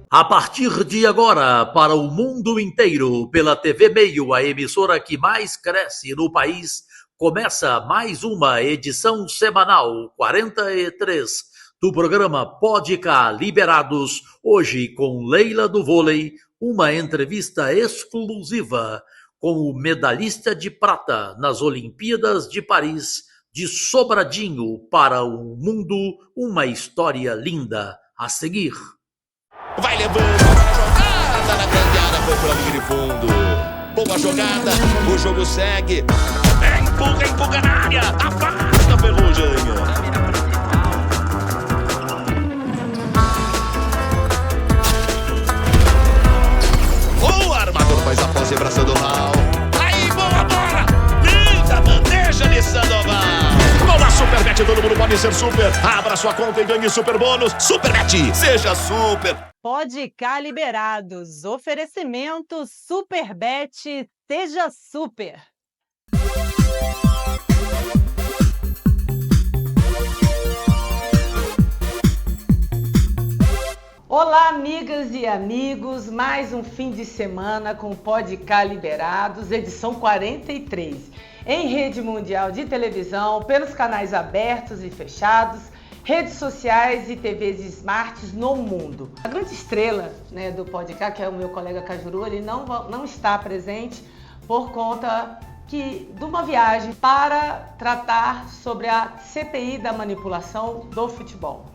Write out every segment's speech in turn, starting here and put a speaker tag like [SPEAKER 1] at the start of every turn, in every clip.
[SPEAKER 1] A partir de agora, para o mundo inteiro, pela TV Meio, a emissora que mais cresce no país, começa mais uma edição semanal 43 do programa Pode Cá Liberados, hoje com Leila do Vôlei, uma entrevista exclusiva com o medalhista de prata nas Olimpíadas de Paris, de Sobradinho para o mundo, uma história linda a seguir.
[SPEAKER 2] Vai levando a jogada na grande área, foi pela linha de fundo. Boa jogada, o jogo segue. Empurra na área, afasta a Ferrugem. O armador faz a pose abraçando o mal. Aí, boa bola! Linda bandeja de Sandoval. Gol da Superbet, todo mundo pode ser super. Abra sua conta e ganhe super bônus. Superbet, seja super.
[SPEAKER 3] Pode Cá Liberados. Oferecimento Superbet, seja super. Olá, amigas e amigos, mais um fim de semana com o Pode Cá Liberados, edição 43, em rede mundial de televisão, pelos canais abertos e fechados, redes sociais e TVs smarts no mundo. A grande estrela, do Pode Cá, que é o meu colega Cajuru, ele não está presente por conta de uma viagem para tratar sobre a CPI da manipulação do futebol.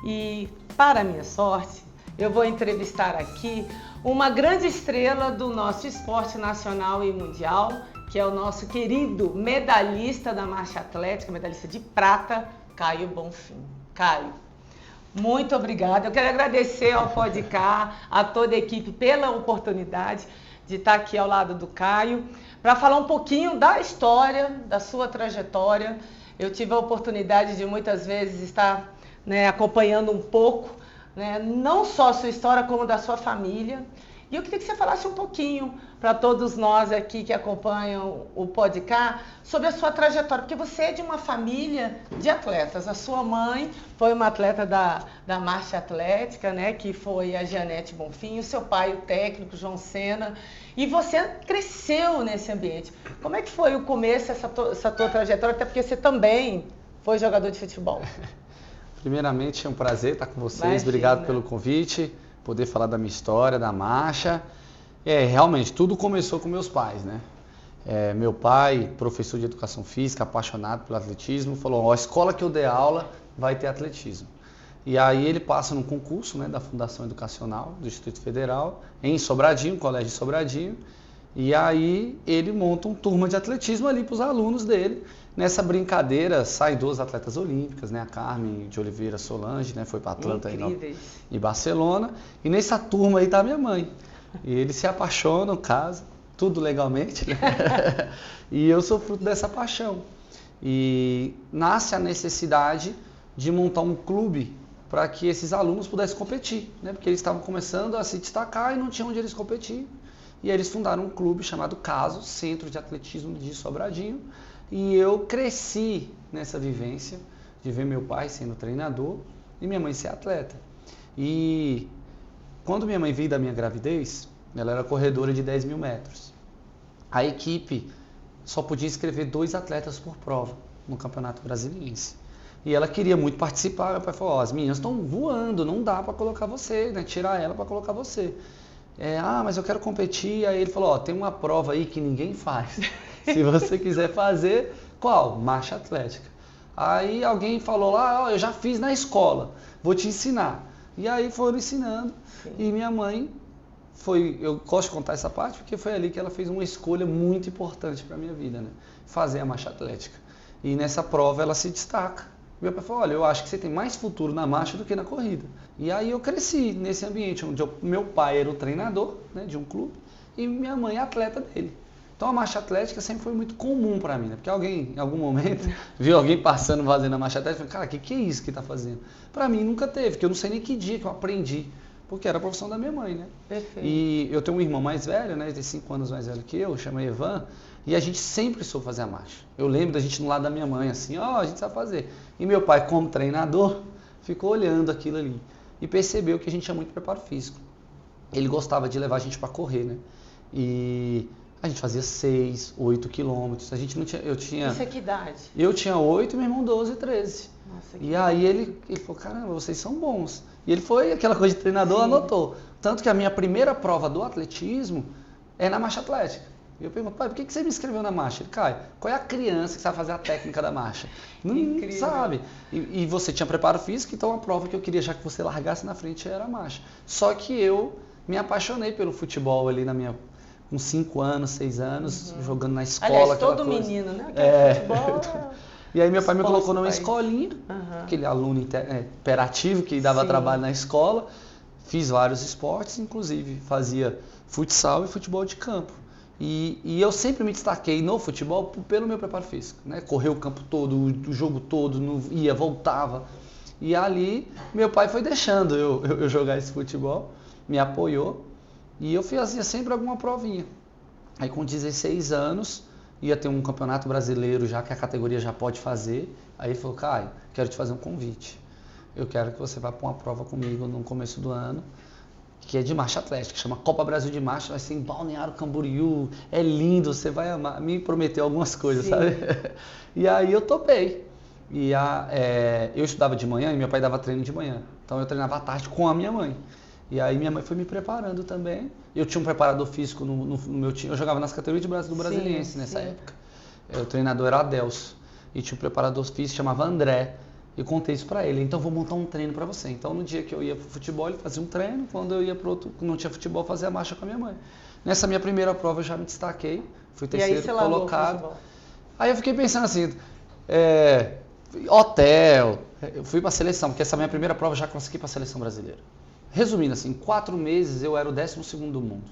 [SPEAKER 3] E, para minha sorte, eu vou entrevistar aqui uma grande estrela do nosso esporte nacional e mundial, que é o nosso querido medalhista da marcha atlética, medalhista de prata, Caio Bonfim. Caio, muito obrigada. Eu quero agradecer ao Pode Cá, a toda a equipe, pela oportunidade de estar aqui ao lado do Caio, para falar um pouquinho da história, da sua trajetória. Eu tive a oportunidade de muitas vezes estar acompanhando um pouco, não só a sua história, como da sua família. E eu queria que você falasse um pouquinho para todos nós aqui que acompanham o Pode Cá sobre a sua trajetória, porque você é de uma família de atletas. A sua mãe foi uma atleta da marcha atlética, que foi a Janete Bonfim, o seu pai, o técnico João Sena, e você cresceu nesse ambiente. Como é que foi o começo dessa tua trajetória, até porque você também foi jogador de futebol?
[SPEAKER 4] Primeiramente, é um prazer estar com vocês.
[SPEAKER 3] Imagina.
[SPEAKER 4] Obrigado pelo convite, poder falar da minha história, da marcha. Realmente, tudo começou com meus pais, meu pai, professor de educação física, apaixonado pelo atletismo, falou, a escola que eu der aula vai ter atletismo. E aí ele passa num concurso, da Fundação Educacional do Distrito Federal, em Sobradinho, Colégio de Sobradinho, e aí ele monta uma turma de atletismo ali para os alunos dele. Nessa brincadeira, saem 2 atletas olímpicas, a Carmen de Oliveira Solange, foi para Atlanta e Barcelona. E nessa turma aí tá minha mãe. E eles se apaixonam, casam, tudo legalmente, E eu sou fruto dessa paixão. E nasce a necessidade de montar um clube para que esses alunos pudessem competir, porque eles estavam começando a se destacar e não tinham onde eles competir. E aí eles fundaram um clube chamado CASO, Centro de Atletismo de Sobradinho. E eu cresci nessa vivência de ver meu pai sendo treinador e minha mãe ser atleta. E quando minha mãe veio da minha gravidez, ela era corredora de 10 mil metros. A equipe só podia inscrever 2 atletas por prova no Campeonato Brasiliense. E ela queria muito participar. Meu pai falou, as meninas estão voando, não dá para colocar você, tirar ela para colocar você. Mas eu quero competir. Aí ele falou, tem uma prova aí que ninguém faz. Se você quiser fazer, qual? Marcha atlética. Aí alguém falou lá, eu já fiz na escola, vou te ensinar. E aí foram ensinando. Sim. E minha mãe eu gosto de contar essa parte porque foi ali que ela fez uma escolha muito importante para a minha vida, fazer a marcha atlética. E nessa prova ela se destaca. Meu pai falou, eu acho que você tem mais futuro na marcha do que na corrida. E aí eu cresci nesse ambiente onde meu pai era o treinador de um clube e minha mãe atleta dele. Então a marcha atlética sempre foi muito comum para mim, porque alguém, em algum momento, viu alguém passando fazendo a marcha atlética e falou, cara, que é isso que está fazendo? Para mim nunca teve, porque eu não sei nem que dia que eu aprendi, porque era a profissão da minha mãe,
[SPEAKER 3] Perfeito.
[SPEAKER 4] E eu tenho um irmão mais velho, ele tem 5 anos mais velho que eu, chama Evan, e a gente sempre soube fazer a marcha. Eu lembro da gente no lado da minha mãe, assim, a gente sabe fazer. E meu pai, como treinador, ficou olhando aquilo ali e percebeu que a gente tinha muito preparo físico. ele gostava de levar a gente para correr, né? E a gente fazia 6, 8 quilômetros. A gente não tinha,
[SPEAKER 3] Isso é que idade?
[SPEAKER 4] Eu tinha 8 e meu irmão 12, 13.
[SPEAKER 3] Nossa,
[SPEAKER 4] E aí ele falou, caramba, vocês são bons. E ele foi, aquela coisa de treinador, anotou. Tanto que a minha primeira prova do atletismo é na marcha atlética. E eu pergunto, pai, por que você me inscreveu na marcha? Ele, Caio, qual é a criança que sabe fazer a técnica da marcha? Não sabe. E você tinha preparo físico, então a prova que eu queria já que você largasse na frente era a marcha. Só que eu me apaixonei pelo futebol ali com 5 anos, 6 anos, jogando na escola.
[SPEAKER 3] Aliás, todo menino, né? Futebol...
[SPEAKER 4] E aí meu pai me colocou numa escolinha, aquele aluno hiperativo que dava trabalho na escola. Fiz vários esportes, inclusive fazia futsal e futebol de campo. E eu sempre me destaquei no futebol pelo meu preparo físico, né? Correr o campo todo, o jogo todo, ia, voltava. E ali meu pai foi deixando eu jogar esse futebol, me apoiou e eu fazia sempre alguma provinha. Aí com 16 anos ia ter um campeonato brasileiro já que a categoria já pode fazer. Aí ele falou, Caio, quero te fazer um convite. Eu quero que você vá para uma prova comigo no começo do ano, que é de marcha atlética, chama Copa Brasil de Marcha, vai ser em Balneário Camboriú, é lindo, você vai amar. Me prometeu algumas coisas, sabe? E aí eu topei. E eu estudava de manhã e meu pai dava treino de manhã, então eu treinava à tarde com a minha mãe. E aí minha mãe foi me preparando também. Eu tinha um preparador físico no meu time, eu jogava nas categorias do Brasiliense nessa época. O treinador era Adelso, e tinha um preparador físico chamava André. Eu contei isso pra ele, então vou montar um treino pra você. Então no dia que eu ia pro futebol, ele fazia um treino, quando eu ia pro outro, não tinha futebol, eu fazia a marcha com a minha mãe. Nessa minha primeira prova eu já me destaquei, fui terceiro colocado. Aí eu fiquei pensando assim, hotel, eu fui pra seleção, porque essa minha primeira prova eu já consegui pra seleção brasileira. Resumindo assim, em 4 meses eu era o 12º do mundo.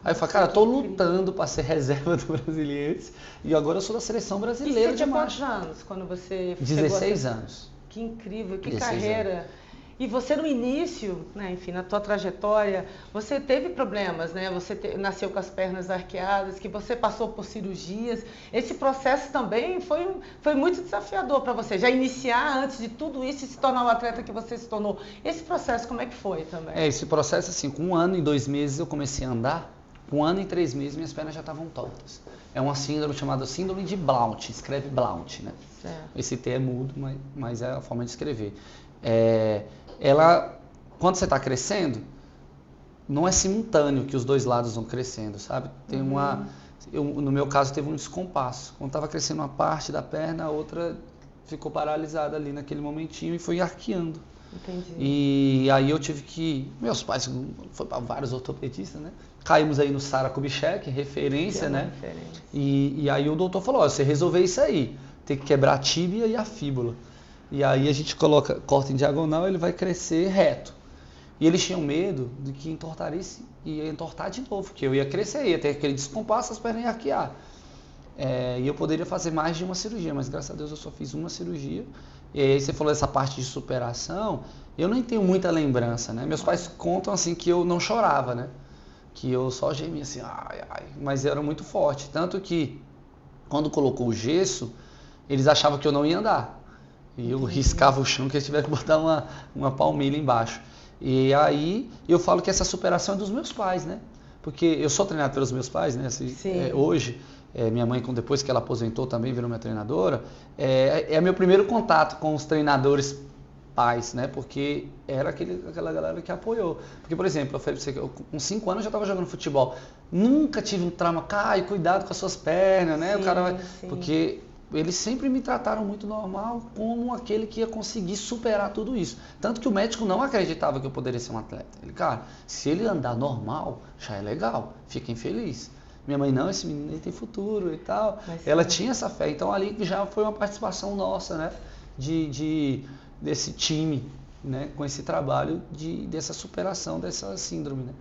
[SPEAKER 4] Aí eu falei, cara, eu tô lutando para ser reserva do Brasiliense e agora eu sou da seleção brasileira de marcha.
[SPEAKER 3] E você tinha quantos anos quando você
[SPEAKER 4] 16 anos.
[SPEAKER 3] Que incrível, que carreira. Anos. E você no início, né, enfim, na tua trajetória, você teve problemas, né? Você nasceu com as pernas arqueadas, que você passou por cirurgias. Esse processo também foi muito desafiador para você. Já iniciar antes de tudo isso e se tornar o atleta que você se tornou. Esse processo, como é que foi também?
[SPEAKER 4] Esse processo, assim, com 1 ano e 2 meses eu comecei a andar. Com 1 ano e 3 meses minhas pernas já estavam tortas. É uma síndrome chamada síndrome de Blount, escreve Blount, né? Certo. Esse T é mudo, mas é a forma de escrever. Ela, quando você está crescendo, não é simultâneo que os 2 lados vão crescendo, sabe? Tem no meu caso teve um descompasso. Quando estava crescendo uma parte da perna, a outra ficou paralisada ali naquele momentinho e foi arqueando.
[SPEAKER 3] Entendi.
[SPEAKER 4] E aí eu tive que... Meus pais foram para vários ortopedistas, né? Caímos aí no Sara Kubitschek, referência, né? Referência. E aí o doutor falou, você resolver isso aí, tem que quebrar a tíbia e a fíbula. E aí a gente corta em diagonal, ele vai crescer reto. E eles tinham medo de que ia entortar de novo, porque eu ia crescer, ia ter aquele descompasso, as pernas iam arquear. E eu poderia fazer mais de uma cirurgia, mas graças a Deus eu só fiz uma cirurgia. E aí você falou dessa parte de superação, eu nem tenho muita lembrança, né? Meus pais contam assim que eu não chorava, né? Que eu só gemia assim, mas era muito forte. Tanto que quando colocou o gesso, eles achavam que eu não ia andar. E eu riscava o chão que eles tiveram que botar uma palmilha embaixo. E aí eu falo que essa superação é dos meus pais, né? Porque eu sou treinado pelos meus pais, né? Assim, hoje, minha mãe, depois que ela aposentou, também virou minha treinadora. É meu primeiro contato com os treinadores pais, né? Porque era aquela galera que apoiou. Porque, por exemplo, eu falei pra você que eu, com 5 anos eu já estava jogando futebol. Nunca tive um trauma, Caio, cuidado com as suas pernas, né? Sim, o cara vai... Porque eles sempre me trataram muito normal, como aquele que ia conseguir superar tudo isso. Tanto que o médico não acreditava que eu poderia ser um atleta. Ele, cara, se ele andar normal, já é legal, fiquem felizes. Minha mãe, não, esse menino tem futuro e tal. Ela tinha essa fé. Então ali já foi uma participação nossa, né? Desse time, né? Com esse trabalho dessa superação dessa síndrome, né?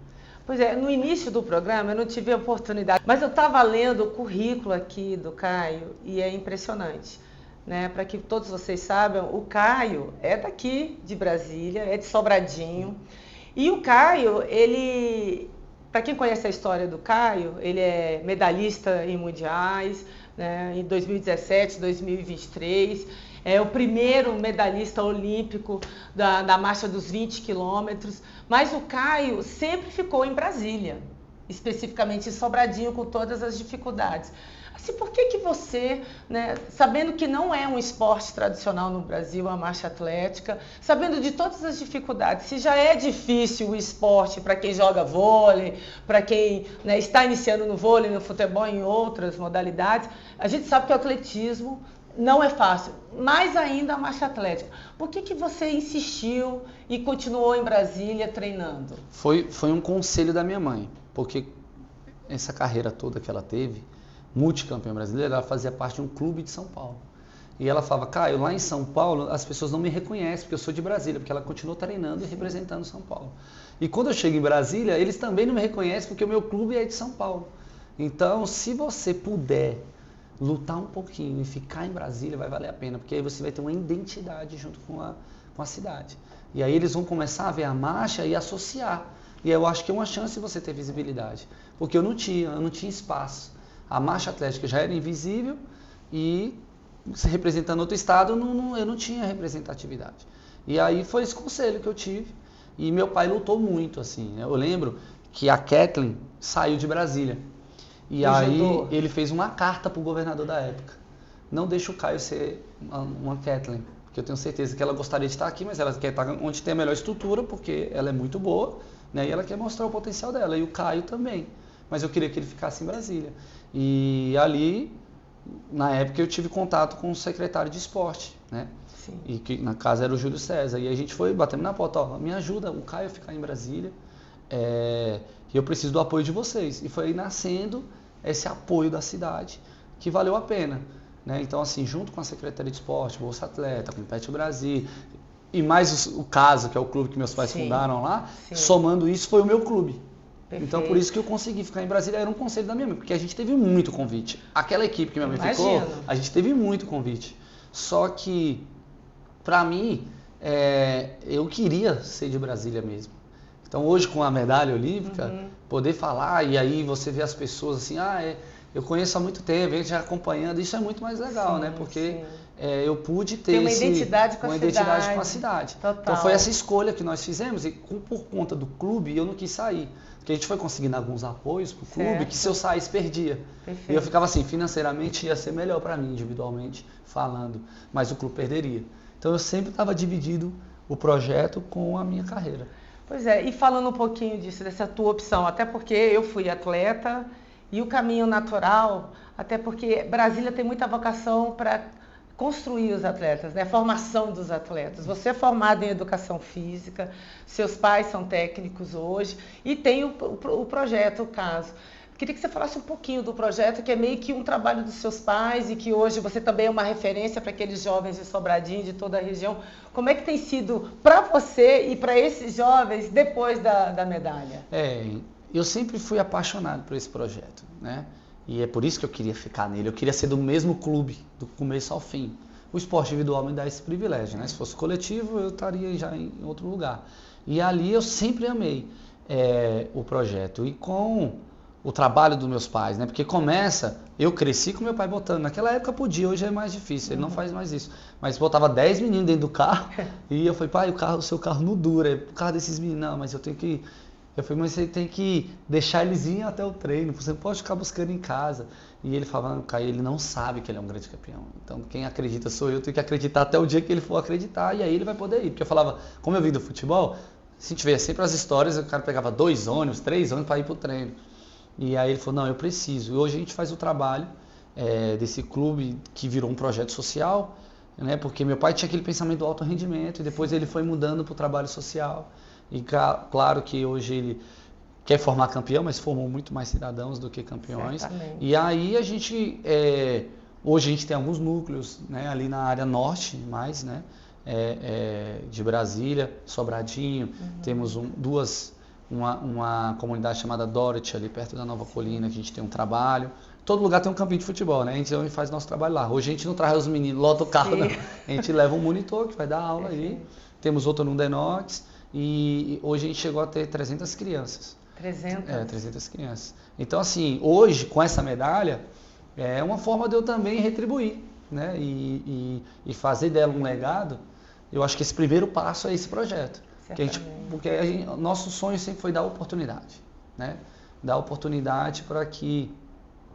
[SPEAKER 3] Pois é, no início do programa eu não tive a oportunidade, mas eu estava lendo o currículo aqui do Caio e é impressionante, né? Para que todos vocês saibam, o Caio é daqui de Brasília, é de Sobradinho, e o Caio, ele, para quem conhece a história do Caio, ele é medalhista em mundiais, né? Em 2017, 2023, é o primeiro medalhista olímpico da marcha dos 20 quilômetros, mas o Caio sempre ficou em Brasília, especificamente em Sobradinho, com todas as dificuldades. Assim, por que você, né, sabendo que não é um esporte tradicional no Brasil, a marcha atlética, sabendo de todas as dificuldades, se já é difícil o esporte para quem joga vôlei, para quem, né, está iniciando no vôlei, no futebol, em outras modalidades, a gente sabe que o atletismo não é fácil, mais ainda a marcha atlética. Por que você insistiu e continuou em Brasília treinando?
[SPEAKER 4] Foi um conselho da minha mãe, porque essa carreira toda que ela teve, multicampeã brasileira, ela fazia parte de um clube de São Paulo. E ela falava, Caio, lá em São Paulo as pessoas não me reconhecem porque eu sou de Brasília, porque ela continuou treinando e representando São Paulo. E quando eu chego em Brasília, eles também não me reconhecem porque o meu clube é de São Paulo. Então, se você puder lutar um pouquinho e ficar em Brasília, vai valer a pena, porque aí você vai ter uma identidade junto com a cidade. E aí eles vão começar a ver a marcha e associar. E eu acho que é uma chance de você ter visibilidade, porque eu não tinha espaço. A marcha atlética já era invisível e, se representando outro estado, eu não tinha representatividade. E aí foi esse conselho que eu tive. E meu pai lutou muito, assim, né? Eu lembro que a Kathleen saiu de Brasília. E aí ele fez uma carta para o governador da época. Não deixa o Caio ser uma Kathleen, porque eu tenho certeza que ela gostaria de estar aqui, mas ela quer estar onde tem a melhor estrutura, porque ela é muito boa, né? E ela quer mostrar o potencial dela. E o Caio também. Mas eu queria que ele ficasse em Brasília. E ali, na época, eu tive contato com o secretário de esporte, né?
[SPEAKER 3] Sim.
[SPEAKER 4] E que na casa era o Júlio César. E a gente foi batendo na porta, ó, me ajuda o Caio a ficar em Brasília, e eu preciso do apoio de vocês. E foi aí nascendo esse apoio da cidade, que valeu a pena, né? Então, assim, junto com a Secretaria de Esporte, Bolsa Atleta, com o Pet Brasil, e mais o Caso, que é o clube que meus pais fundaram lá, somando isso, foi o meu clube. Perfeito. Então, por isso que eu consegui ficar em Brasília, era um conselho da minha mãe, porque a gente teve muito convite. Aquela equipe que minha mãe ficou, a gente teve muito convite. Só que, pra mim, eu queria ser de Brasília mesmo. Então, hoje, com a medalha olímpica, poder falar, e aí você vê as pessoas assim, eu conheço há muito tempo, a gente já acompanhando, isso é muito mais legal, né? Porque eu pude ter
[SPEAKER 3] uma identidade com
[SPEAKER 4] a cidade.
[SPEAKER 3] Total.
[SPEAKER 4] Então, foi essa escolha que nós fizemos, e por conta do clube, eu não quis sair. Porque a gente foi conseguindo alguns apoios pro clube, que se eu saísse, perdia. Perfeito. E eu ficava assim, financeiramente ia ser melhor para mim, individualmente falando, mas o clube perderia. Então eu sempre estava dividido o projeto com a minha carreira.
[SPEAKER 3] Pois é, e falando um pouquinho disso, dessa tua opção, até porque eu fui atleta e o caminho natural, até porque Brasília tem muita vocação para construir os atletas, né? Formação dos atletas. Você é formado em educação física, seus pais são técnicos hoje e tem o projeto, o Caso. Queria que você falasse um pouquinho do projeto, que é meio que um trabalho dos seus pais e que hoje você também é uma referência para aqueles jovens de Sobradinho, de toda a região. Como é que tem sido para você e para esses jovens depois da medalha?
[SPEAKER 4] Eu sempre fui apaixonado por esse projeto, né? E é por isso que eu queria ficar nele. Eu queria ser do mesmo clube, do começo ao fim. O esporte individual me dá esse privilégio, né? Se fosse coletivo, eu estaria já em outro lugar. E ali eu sempre amei o projeto. E com o trabalho dos meus pais, né? Porque eu cresci com meu pai botando. Naquela época podia, hoje é mais difícil, ele não faz mais isso. Mas botava 10 meninos dentro do carro e eu falei, pai, o seu carro não dura. Por causa desses meninos, não, mas eu tenho que... Eu falei, mas você tem que deixar eles irem até o treino, você não pode ficar buscando em casa. E ele falava, Caio, ele não sabe que ele é um grande campeão. Então quem acredita sou eu, tenho que acreditar até o dia que ele for acreditar, e aí ele vai poder ir. Porque eu falava, como eu vim do futebol, a gente vê sempre as histórias, o cara pegava 2 ônibus, 3 ônibus para ir para o treino. E aí ele falou, não, eu preciso. E hoje a gente faz o trabalho desse clube que virou um projeto social, né? Porque meu pai tinha aquele pensamento do alto rendimento, e depois ele foi mudando para o trabalho social. E claro que hoje ele quer formar campeão, mas formou muito mais cidadãos do que campeões. Certamente. E aí hoje a gente tem alguns núcleos, né, ali na área norte, mais, né, de Brasília, Sobradinho, temos uma comunidade chamada Dorothy, ali perto da Nova Colina, que a gente tem um trabalho. Todo lugar tem um campinho de futebol, né? A gente faz nosso trabalho lá. Hoje a gente não traz os meninos, lota o carro, não. A gente leva um monitor que vai dar aula aí. Temos outro no Denox. E hoje a gente chegou a ter 300 crianças.
[SPEAKER 3] 300?
[SPEAKER 4] 300 crianças. Então, assim, hoje, com essa medalha, é uma forma de eu também retribuir, né, e fazer dela um legado, eu acho que esse primeiro passo é esse projeto. Porque nosso sonho sempre foi dar oportunidade, né? Dar oportunidade para que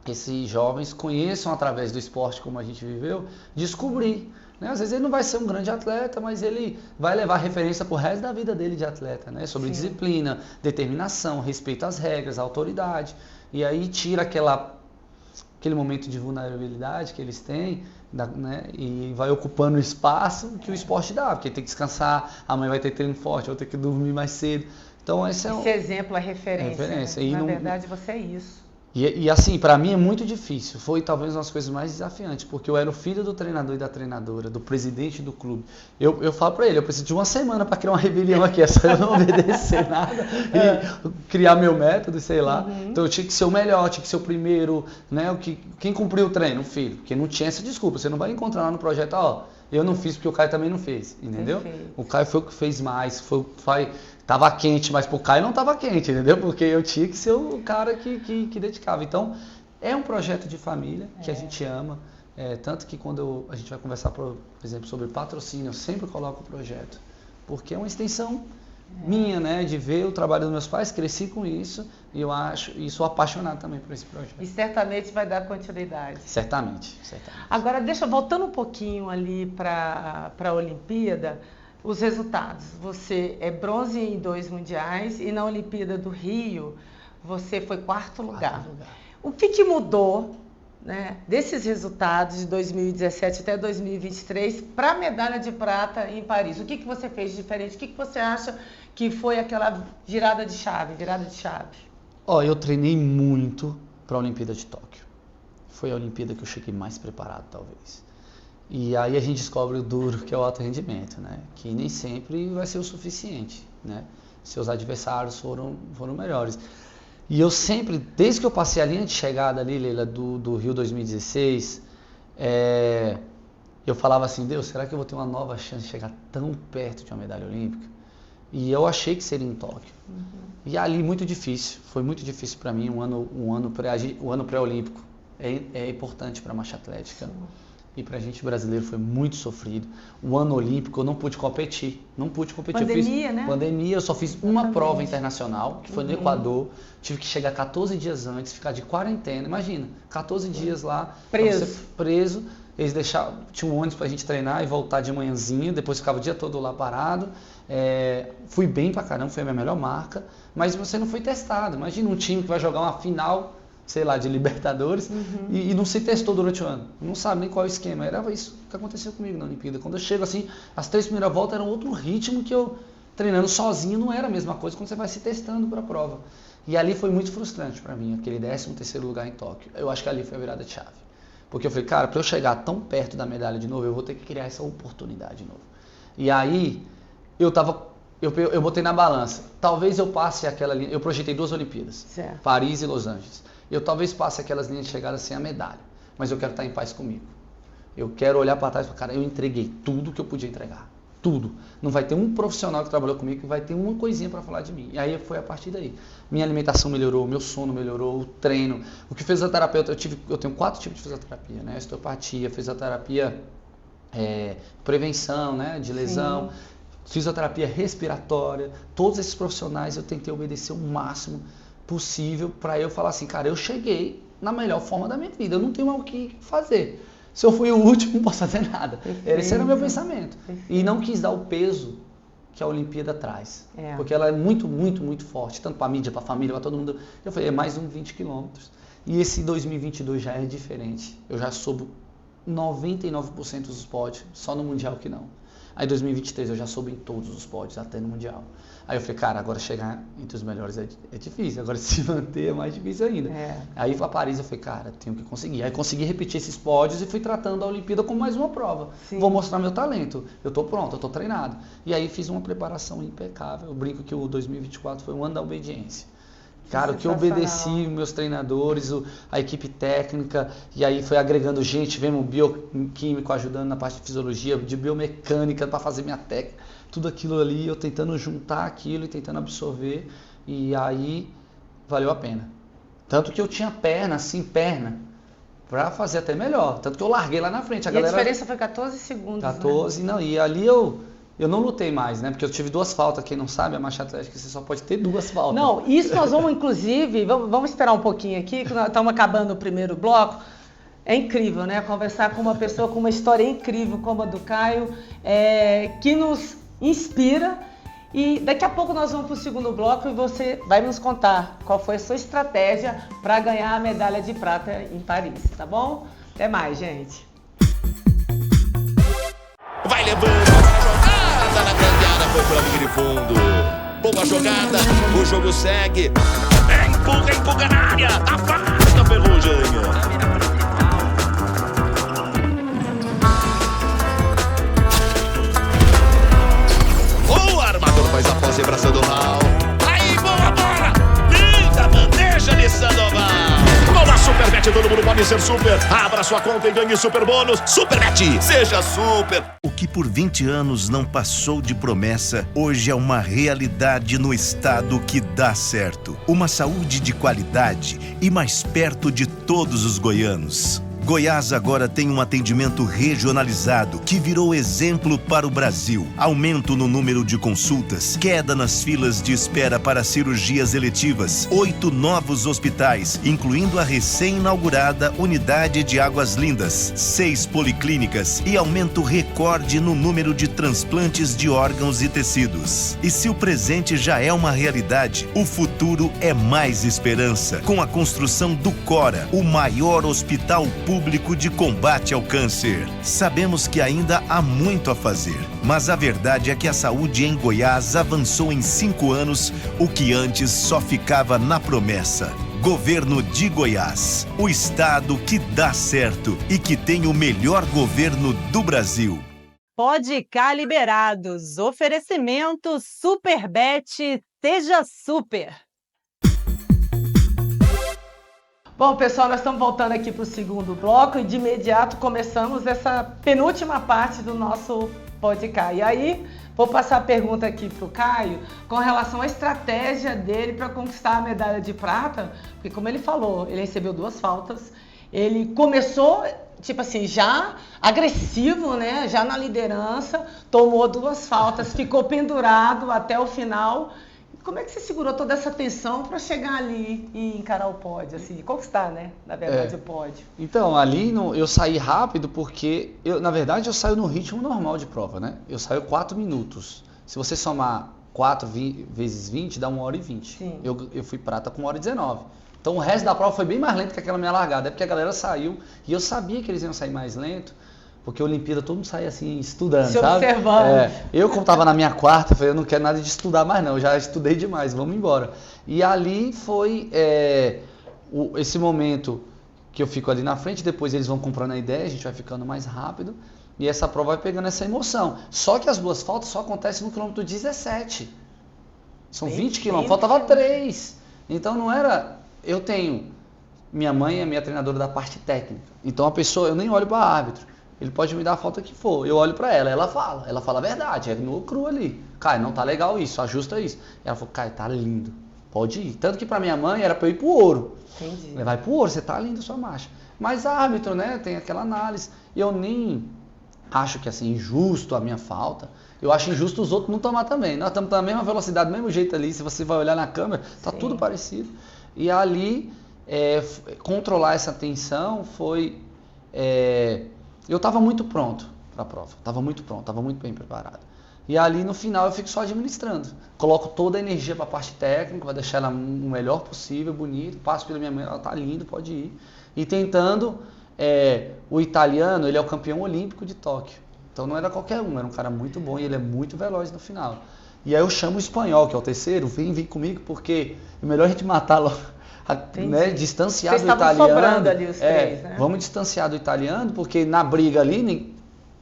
[SPEAKER 4] esses jovens conheçam através do esporte como a gente viveu, descobrir. Né? Às vezes ele não vai ser um grande atleta, mas ele vai levar referência para o resto da vida dele de atleta, né? Sobre disciplina, determinação, respeito às regras, autoridade. E aí tira aquele momento de vulnerabilidade que eles têm, né? E vai ocupando o espaço que o esporte dá, porque tem que descansar, a mãe vai ter treino forte, vai ter que dormir mais cedo. Então esse
[SPEAKER 3] exemplo é referência. Né? Na verdade você é isso.
[SPEAKER 4] E assim, para mim é muito difícil, foi talvez uma das coisas mais desafiantes, porque eu era o filho do treinador e da treinadora, do presidente do clube. Eu falo para ele, eu preciso de uma semana para criar uma rebelião aqui, é só eu não obedecer nada e criar meu método, sei lá. Então eu tinha que ser o melhor, tinha que ser o primeiro, né? Quem cumpriu o treino? O filho, porque não tinha essa desculpa, você não vai encontrar lá no projeto, eu não fiz porque o Caio também não fez, entendeu?
[SPEAKER 3] Perfeito.
[SPEAKER 4] O Caio foi o que fez mais, tava quente, mas pro Caio não tava quente, entendeu? Porque eu tinha que ser o cara que dedicava. Então, é um projeto de família que a gente ama. Tanto que quando a gente vai conversar, por exemplo, sobre patrocínio, eu sempre coloco o projeto. Porque é uma extensão minha, né? De ver o trabalho dos meus pais, cresci com isso e sou apaixonado também por esse projeto.
[SPEAKER 3] E certamente vai dar continuidade.
[SPEAKER 4] Certamente.
[SPEAKER 3] Agora, voltando um pouquinho ali para a Olimpíada, os resultados. Você é bronze em 2 mundiais e na Olimpíada do Rio você foi quarto lugar. O que mudou, né, desses resultados de 2017 até 2023 para a medalha de prata em Paris? O que você fez de diferente? O que você acha que foi aquela virada de chave?
[SPEAKER 4] Eu treinei muito para a Olimpíada de Tóquio. Foi a Olimpíada que eu cheguei mais preparado, talvez. E aí a gente descobre o duro, que é o alto rendimento, né? Que nem sempre vai ser o suficiente, né? Seus adversários foram melhores. E eu sempre, desde que eu passei a linha de chegada ali, Leila, do Rio 2016, eu falava assim, Deus, será que eu vou ter uma nova chance de chegar tão perto de uma medalha olímpica? E eu achei que seria em Tóquio. E ali muito difícil, foi muito difícil para mim, o ano pré-olímpico é importante para a marcha atlética. Sim. E pra gente brasileiro foi muito sofrido. O ano olímpico eu não pude competir.
[SPEAKER 3] Pandemia, né?
[SPEAKER 4] Pandemia, eu só fiz uma prova internacional, que foi no Equador. Tive que chegar 14 dias antes, ficar de quarentena. Imagina, 14 dias lá. Preso. Eles tinha um ônibus pra gente treinar e voltar de manhãzinha. Depois ficava o dia todo lá parado. Fui bem pra caramba, foi a minha melhor marca. Mas você não foi testado. Imagina um time que vai jogar uma final, sei lá, de Libertadores, e não se testou durante o ano. Não sabe nem qual é o esquema. Era isso que aconteceu comigo na Olimpíada. Quando eu chego assim, as 3 primeiras voltas eram outro ritmo que eu, treinando sozinho, não era a mesma coisa quando você vai se testando para a prova. E ali foi muito frustrante para mim, aquele 13º lugar em Tóquio. Eu acho que ali foi a virada de chave. Porque eu falei, cara, para eu chegar tão perto da medalha de novo, eu vou ter que criar essa oportunidade de novo. E aí, eu botei na balança. Talvez eu passe aquela linha. Eu projetei 2 Olimpíadas, certo. Paris e Los Angeles. Eu talvez passe aquelas linhas de chegada sem a medalha, mas eu quero estar em paz comigo. Eu quero olhar para trás e falar, cara, eu entreguei tudo que eu podia entregar. Tudo. Não vai ter um profissional que trabalhou comigo que vai ter uma coisinha para falar de mim. E aí foi a partir daí. Minha alimentação melhorou, meu sono melhorou, o treino. O que fisioterapeuta, eu tenho 4 tipos de fisioterapia, né? Osteopatia, fisioterapia, prevenção, né? De lesão. Sim. Fisioterapia respiratória. Todos esses profissionais eu tentei obedecer o máximo possível para eu falar assim, cara, eu cheguei na melhor forma da minha vida, eu não tenho mais o que fazer. Se eu fui o último, não posso fazer nada. Perfeito. Esse era o meu pensamento. Perfeito. E não quis dar o peso que a Olimpíada traz. Porque ela é muito, muito, muito forte, tanto para a mídia, para a família, para todo mundo. Eu falei, é mais 20 quilômetros. E esse 2022 já é diferente. Eu já soube 99% dos pódios, só no Mundial que não. Aí 2023 eu já soube em todos os pódios, até no Mundial. Aí eu falei, cara, agora chegar entre os melhores é difícil, agora se manter é mais difícil ainda. Aí para Paris eu falei, cara, tenho que conseguir. Aí consegui repetir esses pódios e fui tratando a Olimpíada como mais uma prova. Sim. Vou mostrar meu talento, eu tô pronto, eu tô treinado. E aí fiz uma preparação impecável, eu brinco que o 2024 foi um ano da obediência. Cara, o que eu obedeci meus treinadores, a equipe técnica, e aí foi agregando gente, tivemos bioquímico ajudando na parte de fisiologia, de biomecânica para fazer minha técnica, tudo aquilo ali, eu tentando juntar aquilo e tentando absorver, e aí valeu a pena. Tanto que eu tinha perna, para fazer até melhor. Tanto que eu larguei lá na frente.
[SPEAKER 3] A diferença foi 14 segundos,
[SPEAKER 4] 14,
[SPEAKER 3] né?
[SPEAKER 4] Não, e ali eu não lutei mais, né? Porque eu tive 2 faltas. Quem não sabe, a marcha atlética você só pode ter 2 faltas.
[SPEAKER 3] Não, isso nós vamos, inclusive, vamos esperar um pouquinho aqui, que nós estamos acabando o primeiro bloco. É incrível, né? Conversar com uma pessoa com uma história incrível como a do Caio, que nos inspira. E daqui a pouco nós vamos para o segundo bloco e você vai nos contar qual foi a sua estratégia para ganhar a medalha de prata em Paris, tá bom? Até mais, gente.
[SPEAKER 2] Vai levando a jogada na grande área, foi pela linha de fundo. Boa jogada, o jogo segue. Empurra na área, afasta a Ferrugem. O armador faz a concentração do mal. Aí, boa bola! Linda bandeja de Sandoval. Numa Superbet, todo mundo pode ser super. Abra sua conta e ganhe super bônus. Superbet, seja super.
[SPEAKER 5] O que por 20 anos não passou de promessa, hoje é uma realidade no estado que dá certo. Uma saúde de qualidade e mais perto de todos os goianos. Goiás agora tem um atendimento regionalizado que virou exemplo para o Brasil. Aumento no número de consultas, queda nas filas de espera para cirurgias eletivas, 8 novos hospitais, incluindo a recém-inaugurada Unidade de Águas Lindas, 6 policlínicas e aumento recorde no número de transplantes de órgãos e tecidos. E se o presente já é uma realidade, o futuro é mais esperança, com a construção do Cora, o maior hospital público de combate ao câncer. Sabemos que ainda há muito a fazer, mas a verdade é que a saúde em Goiás avançou em 5 anos, o que antes só ficava na promessa. Governo de Goiás, o estado que dá certo e que tem o melhor governo do Brasil.
[SPEAKER 6] Pode cá liberados. Oferecimento Superbet, seja super.
[SPEAKER 3] Bom, pessoal, nós estamos voltando aqui para o segundo bloco e de imediato começamos essa penúltima parte do nosso podcast. E aí, vou passar a pergunta aqui para o Caio com relação à estratégia dele para conquistar a medalha de prata, porque como ele falou, ele recebeu 2 faltas, ele começou, tipo assim, já agressivo, né? Já na liderança, tomou 2 faltas, ficou pendurado até o final. Como é que você segurou toda essa tensão para chegar ali e encarar o pódio, assim, conquistar, né? Na verdade, o pódio.
[SPEAKER 4] Então, ali eu saí rápido porque, na verdade, eu saio no ritmo normal de prova, né? Eu saio 4 minutos. Se você somar 4 vezes 20, dá 1h20.
[SPEAKER 3] Sim.
[SPEAKER 4] Eu fui prata com 1h19. Então, o resto da prova foi bem mais lento que aquela minha largada. É porque a galera saiu e eu sabia que eles iam sair mais lento. Porque a Olimpíada todo mundo sai assim, estudando,
[SPEAKER 3] se
[SPEAKER 4] sabe?
[SPEAKER 3] observando.
[SPEAKER 4] Eu, como estava na minha quarta, falei, eu não quero nada de estudar mais não, eu já estudei demais, vamos embora. E ali foi esse momento que eu fico ali na frente, depois eles vão comprando a ideia, a gente vai ficando mais rápido, e essa prova vai pegando essa emoção. Só que as 2 faltas só acontecem no quilômetro 17. São 20 quilômetros, faltava 3. Então não era... Eu tenho... Minha mãe é minha treinadora da parte técnica, então a pessoa, eu nem olho para árbitro. Ele pode me dar a falta que for, eu olho pra ela fala a verdade, é no cru ali. Caio, não tá legal isso, ajusta isso. Ela falou, Caio, tá lindo, pode ir. Tanto que pra minha mãe era pra eu ir pro ouro.
[SPEAKER 3] Entendi.
[SPEAKER 4] Vai pro ouro, você tá lindo sua marcha. Mas árbitro, né, tem aquela análise. Eu nem acho que é assim, injusto a minha falta. Eu acho injusto os outros não tomar também. Nós estamos na mesma velocidade, do mesmo jeito ali, se você vai olhar na câmera, tá tudo parecido. E ali, controlar essa tensão foi... Eu estava muito pronto para a prova, estava muito bem preparado. E ali no final eu fico só administrando. Coloco toda a energia para a parte técnica, para deixar ela o melhor possível, bonito. Passo pela minha mãe, ela tá lindo, pode ir. E tentando, o italiano, ele é o campeão olímpico de Tóquio. Então não era qualquer um, era um cara muito bom e ele é muito veloz no final. E aí eu chamo o espanhol, que é o terceiro, vem comigo, porque é melhor a gente matar logo. Né, distanciar do italiano.
[SPEAKER 3] Sobrando ali os 3, né?
[SPEAKER 4] Vamos distanciar do italiano, porque na briga ali,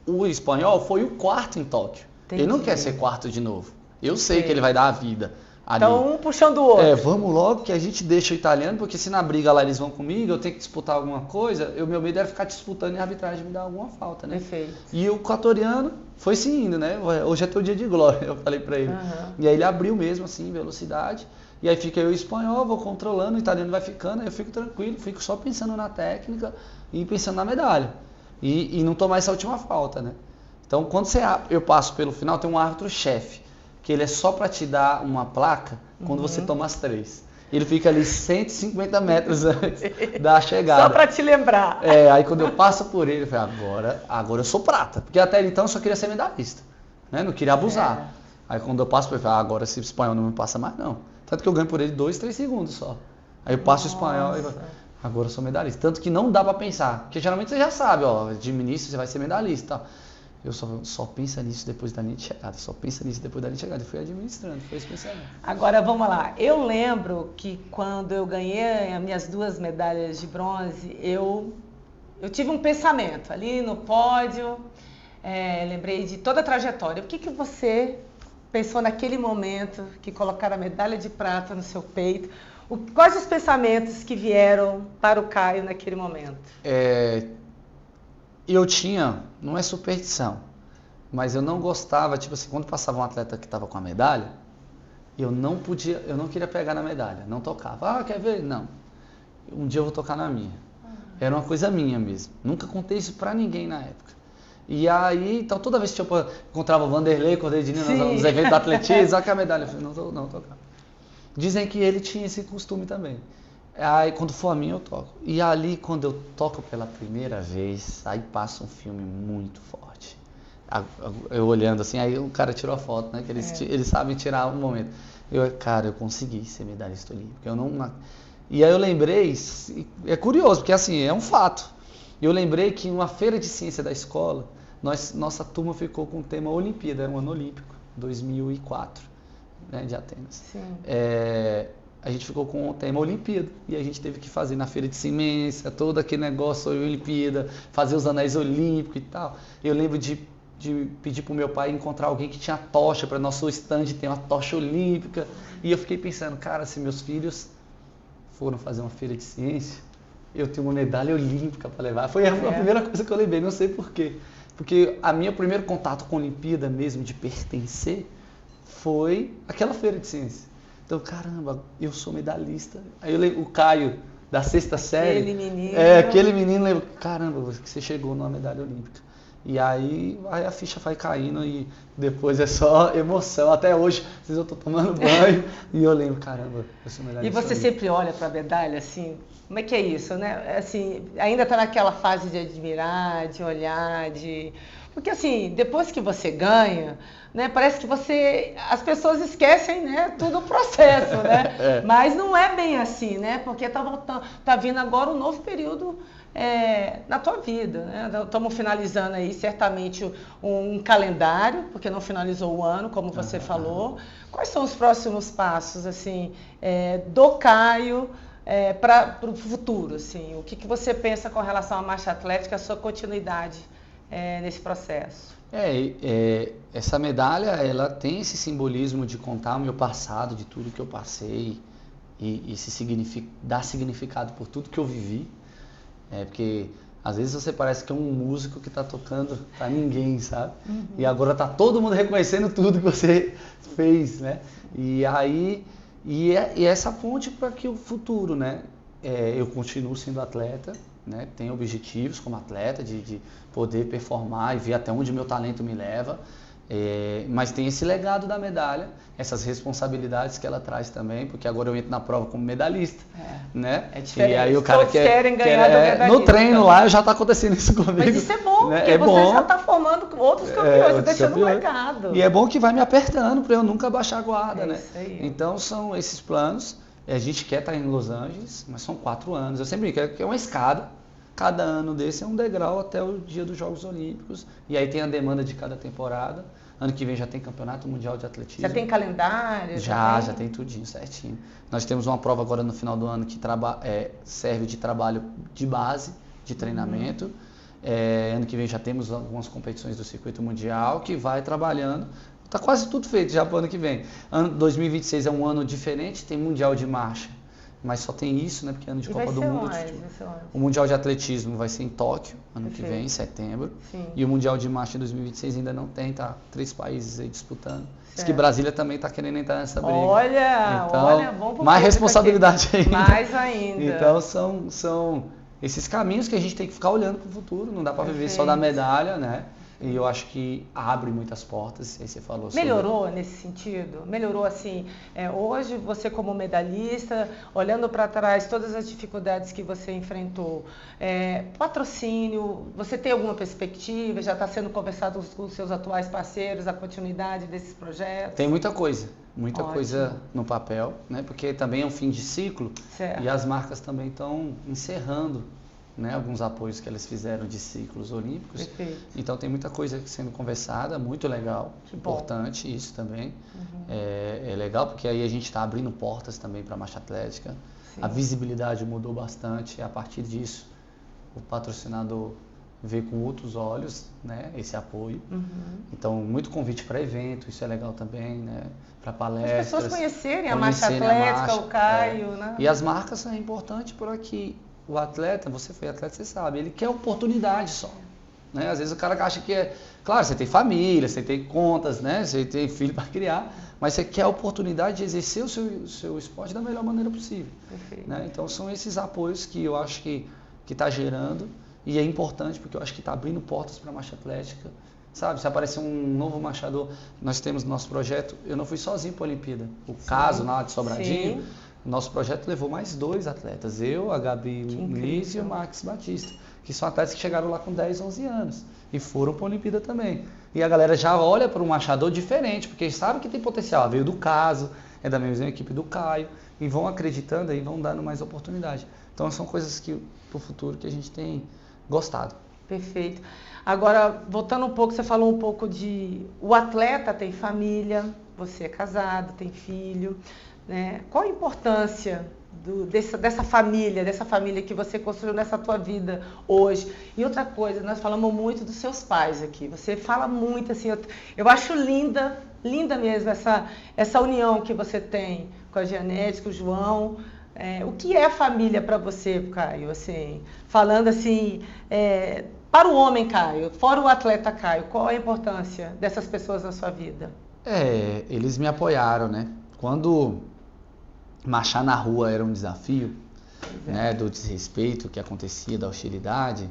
[SPEAKER 4] o espanhol foi o 4º em Tóquio.
[SPEAKER 3] Entendi.
[SPEAKER 4] Ele não quer ser 4º de novo. Eu sei que ele vai dar a vida ali.
[SPEAKER 3] Então, um puxando o outro.
[SPEAKER 4] Vamos logo que a gente deixa o italiano, porque se na briga lá eles vão comigo, eu tenho que disputar alguma coisa, meu medo é ficar disputando e a arbitragem me dar alguma falta, né?
[SPEAKER 3] Perfeito.
[SPEAKER 4] E o equatoriano foi sim indo, né? Hoje é teu dia de glória, eu falei pra ele.
[SPEAKER 3] Uhum.
[SPEAKER 4] E aí ele abriu mesmo, assim, velocidade. E aí fica eu espanhol, vou controlando, o italiano vai ficando, aí eu fico tranquilo, fico só pensando na técnica, e pensando na medalha. E não tomar essa última falta, né? Então, quando eu passo pelo final, tem um árbitro-chefe, que ele é só para te dar uma placa quando você toma as 3. Ele fica ali 150 metros antes da chegada.
[SPEAKER 3] Só para te lembrar.
[SPEAKER 4] Aí quando eu passo por ele, eu falo, agora eu sou prata. Porque até então eu só queria ser medalhista, né? Não queria abusar. Aí quando eu passo por ele, eu falo, agora esse espanhol não me passa mais não. Tanto que eu ganho por ele 2, 3 segundos só. Aí eu passo o espanhol e agora eu sou medalhista. Tanto que não dá para pensar. Porque geralmente você já sabe, de início você vai ser medalhista e tal. Eu só penso nisso depois da linha de chegada. Eu fui administrando, foi esse pensamento.
[SPEAKER 3] Agora, vamos lá. Eu lembro que quando eu ganhei as minhas 2 medalhas de bronze, eu tive um pensamento ali no pódio, lembrei de toda a trajetória. O que você pensou naquele momento que colocaram a medalha de prata no seu peito? Quais os pensamentos que vieram para o Caio naquele momento?
[SPEAKER 4] Eu tinha, não é superstição, mas eu não gostava, tipo assim, quando passava um atleta que estava com a medalha, eu não queria pegar na medalha, não tocava. Quer ver? Não. Um dia eu vou tocar na minha. Era uma coisa minha mesmo. Nunca contei isso pra ninguém na época. E aí, então toda vez que eu encontrava o Vanderlei, Cordeirinho nos eventos do atletismo, olha que a medalha, eu falei, não tocava. Dizem que ele tinha esse costume também. Aí quando for a minha eu toco. E ali quando eu toco pela primeira vez, aí passa um filme muito forte. Eu olhando assim, aí o cara tirou a foto, né? Que eles sabem tirar um momento. Eu consegui ser medalhista olímpico. E aí eu lembrei, é curioso, porque assim, é um fato. Eu lembrei que em uma feira de ciência da escola, nossa turma ficou com o tema Olimpíada, era um ano olímpico, 2004, né, de Atenas.
[SPEAKER 3] Sim.
[SPEAKER 4] A gente ficou com o tema Olimpíada e a gente teve que fazer na feira de ciência, todo aquele negócio sobre Olimpíada, fazer os anéis olímpicos e tal. Eu lembro de pedir para o meu pai encontrar alguém que tinha tocha, para nosso stand ter uma tocha olímpica. E eu fiquei pensando, cara, se meus filhos foram fazer uma feira de ciência, eu tenho uma medalha olímpica para levar. Foi a primeira coisa que eu lembrei, não sei porquê. Porque o meu primeiro contato com a Olimpíada mesmo, de pertencer, foi aquela feira de ciência. Então, caramba, eu sou medalhista. Aí eu lembro o Caio, da 6ª série. Aquele menino, lembra, caramba, você chegou numa medalha olímpica. E aí a ficha vai caindo e depois é só emoção. Até hoje, às vezes eu tô tomando banho e eu lembro, caramba, eu sou medalhista.
[SPEAKER 3] E você
[SPEAKER 4] olímpica.
[SPEAKER 3] sempre olha para a medalha assim? Como é que é isso, né? Assim, ainda está naquela fase de admirar, de olhar, Porque assim, depois que você ganha, né, parece que as pessoas esquecem, né, todo o processo, né? Mas não é bem assim, né? Porque tá vindo agora um novo período na tua vida, né? Estamos finalizando aí certamente um calendário, porque não finalizou o ano, como você falou. Quais são os próximos passos, assim, do Caio para o futuro, assim? O que você pensa com relação à marcha atlética, a sua continuidade nesse processo?
[SPEAKER 4] Essa medalha, ela tem esse simbolismo de contar o meu passado, de tudo que eu passei e dar significado por tudo que eu vivi. Porque às vezes você parece que é um músico que está tocando para ninguém, sabe? Uhum. E agora está todo mundo reconhecendo tudo que você fez, né? E aí, essa ponte para que o futuro, né? Eu continuo sendo atleta, né? Tenho objetivos como atleta de poder performar e ver até onde meu talento me leva. Mas tem esse legado da medalha, essas responsabilidades que ela traz também, porque agora eu entro na prova como medalhista, né?
[SPEAKER 3] É diferente.
[SPEAKER 4] E aí o cara
[SPEAKER 3] querem ganhar do medalhista.
[SPEAKER 4] No treino lá já está acontecendo isso comigo.
[SPEAKER 3] Mas isso é bom, né? Porque você já está formando outros campeões, você deixando um legado.
[SPEAKER 4] E é bom que vai me apertando para eu nunca baixar a guarda, né?
[SPEAKER 3] Isso aí.
[SPEAKER 4] Então são esses planos. A gente quer estar em Los Angeles, mas são 4 anos. Eu sempre digo que é uma escada. Cada ano desse é um degrau até o dia dos Jogos Olímpicos. E aí tem a demanda de cada temporada. Ano que vem já tem Campeonato Mundial de Atletismo.
[SPEAKER 3] Já tem calendário?
[SPEAKER 4] Já tem tudinho certinho. Nós temos uma prova agora no final do ano que serve de trabalho de base, de treinamento. Ano que vem já temos algumas competições do Circuito Mundial que vai trabalhando. Está quase tudo feito já para o ano que vem. 2026 é um ano diferente, tem Mundial de Marcha. Mas só tem isso, né? Porque é ano de Copa do Mundo. O Mundial de Atletismo vai ser em Tóquio, ano que vem, em setembro.
[SPEAKER 3] Sim.
[SPEAKER 4] E o Mundial de Marcha em 2026 ainda não tem, tá 3 países aí disputando. Diz que Brasília também está querendo entrar nessa briga.
[SPEAKER 3] Olha,
[SPEAKER 4] então,
[SPEAKER 3] bom pro
[SPEAKER 4] mais responsabilidade ainda.
[SPEAKER 3] Mais ainda.
[SPEAKER 4] Então são esses caminhos que a gente tem que ficar olhando para o futuro, não dá para viver só
[SPEAKER 3] Perfeito.
[SPEAKER 4] da medalha, né? E eu acho que abre muitas portas, aí você falou sobre...
[SPEAKER 3] Melhorou nesse sentido? Melhorou assim, hoje você como medalhista, olhando para trás todas as dificuldades que você enfrentou, patrocínio, você tem alguma perspectiva? Já está sendo conversado com os seus atuais parceiros, a continuidade desses projetos?
[SPEAKER 4] Tem muita coisa
[SPEAKER 3] Ótimo.
[SPEAKER 4] coisa no papel, né? Porque também é um fim de ciclo
[SPEAKER 3] Certo.
[SPEAKER 4] e as marcas também estão encerrando, né, alguns apoios que eles fizeram de ciclos olímpicos.
[SPEAKER 3] Perfeito.
[SPEAKER 4] Então tem muita coisa sendo conversada, muito legal,
[SPEAKER 3] Que bom.
[SPEAKER 4] importante isso também. É legal porque aí a gente está abrindo portas também para a marcha atlética.
[SPEAKER 3] Sim.
[SPEAKER 4] A visibilidade mudou bastante, a partir disso o patrocinador vê com outros olhos, né, esse apoio. Então muito convite para evento, isso é legal também, né, para palestras.
[SPEAKER 3] As pessoas conhecerem a marcha atlética, o Caio, né?
[SPEAKER 4] E as marcas são importantes para que o atleta, você foi atleta, você sabe, ele quer oportunidade só. Né? Às vezes o cara acha que claro, você tem família, você tem contas, né? Você tem filho para criar, mas você quer a oportunidade de exercer o seu esporte da melhor maneira possível. Né? Então são esses apoios que eu acho que está gerando e é importante porque eu acho que está abrindo portas para a marcha atlética. Sabe, se aparecer um novo marchador, nós temos no nosso projeto, eu não fui sozinho para a Olimpíada. O caso lá de Sobradinho, nosso projeto levou mais 2 atletas, eu, a Gabi Muniz e o Max Batista, que são atletas que chegaram lá com 10, 11 anos e foram para a Olimpíada também. E a galera já olha para um marchador diferente, porque sabe que tem potencial, veio do caso, é da mesma equipe do Caio, e vão acreditando e vão dando mais oportunidade. Então são coisas que para o futuro que a gente tem gostado.
[SPEAKER 3] Perfeito. Agora, voltando um pouco, você falou um pouco o atleta tem família, você é casado, tem filho, né? Qual a importância dessa família que você construiu nessa tua vida hoje? E outra coisa, nós falamos muito dos seus pais aqui, você fala muito assim, eu acho linda mesmo essa união que você tem com a Janete, com o João. O que é família para você, Caio? Assim, falando assim, para o homem Caio, fora o atleta Caio, qual a importância dessas pessoas na sua vida?
[SPEAKER 4] Eles me apoiaram, né? Quando marchar na rua era um desafio, né, do desrespeito que acontecia, da hostilidade,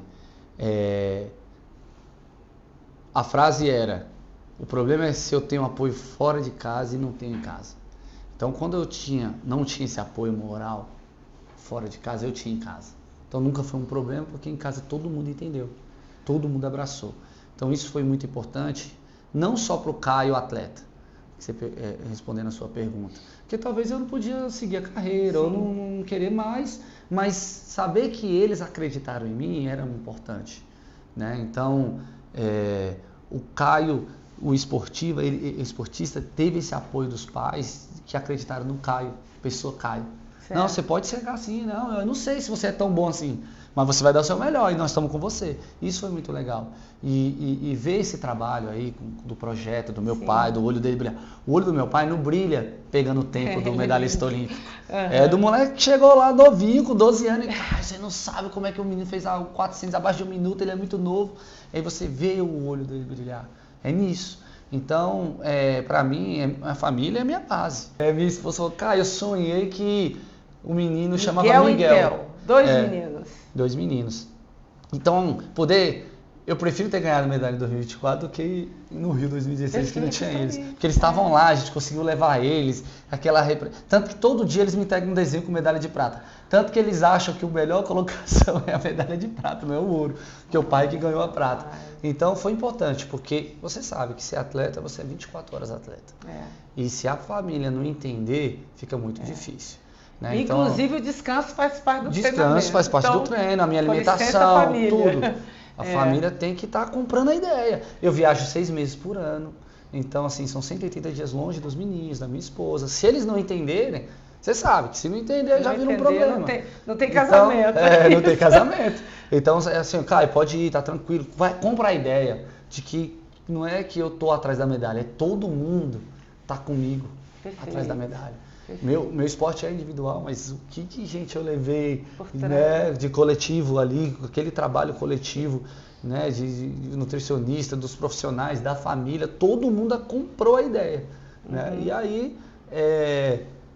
[SPEAKER 4] a frase era: o problema é se eu tenho apoio fora de casa e não tenho em casa. Então, quando eu não tinha esse apoio moral fora de casa, eu tinha em casa. Então, nunca foi um problema, porque em casa todo mundo entendeu, todo mundo abraçou. Então, isso foi muito importante, não só para o Caio atleta, respondendo a sua pergunta, porque talvez eu não podia seguir a carreira, ou não querer mais, mas saber que eles acreditaram em mim era importante, né? Então, o Caio, o esportista, teve esse apoio dos pais que acreditaram no Caio, pessoa Caio. Certo. Não, você pode chegar assim, não, eu não sei se você é tão bom assim, mas você vai dar o seu melhor e nós estamos com você. Isso foi muito legal. E ver esse trabalho aí do projeto, do meu pai, do olho dele brilhar. O olho do meu pai não brilha pegando o tempo do medalhista olímpico. É do moleque que chegou lá novinho, com 12 anos, e cara, você não sabe como é que o menino fez 400 abaixo de 1 minuto, ele é muito novo. Aí você vê o olho dele brilhar. É nisso. Então, para mim, a família é a minha base. Minha esposa falou, cara, eu sonhei que o menino chamava Miguel.
[SPEAKER 3] 2 meninos.
[SPEAKER 4] 2 meninos. Então, eu prefiro ter ganhado a medalha em 2024 do que no Rio 2016, que não tinha eles. Porque eles estavam lá, a gente conseguiu levar eles, tanto que todo dia eles me entregam um desenho com medalha de prata. Tanto que eles acham que a melhor colocação é a medalha de prata, não é o ouro, que é o pai que ganhou a prata. Então foi importante, porque você sabe que ser atleta, você é 24 horas atleta. E se a família não entender, fica muito difícil. Né?
[SPEAKER 3] Inclusive o descanso faz parte do treino.
[SPEAKER 4] Descanso faz parte do treino, a minha alimentação, tudo. A família tem que estar comprando a ideia. Eu viajo 6 meses por ano, então assim, são 180 dias longe dos meninos, da minha esposa. Se eles não entenderem, você sabe que se não entender, já vira um problema.
[SPEAKER 3] Não tem casamento.
[SPEAKER 4] Então, não tem casamento. Então, assim, Caio, pode ir, tá tranquilo. Compra a ideia de que não é que eu tô atrás da medalha, é todo mundo tá comigo atrás da medalha. Meu esporte é individual, mas o que gente eu levei, né, de coletivo ali, aquele trabalho coletivo, né, de nutricionista, dos profissionais, da família, todo mundo comprou a ideia. Né? E aí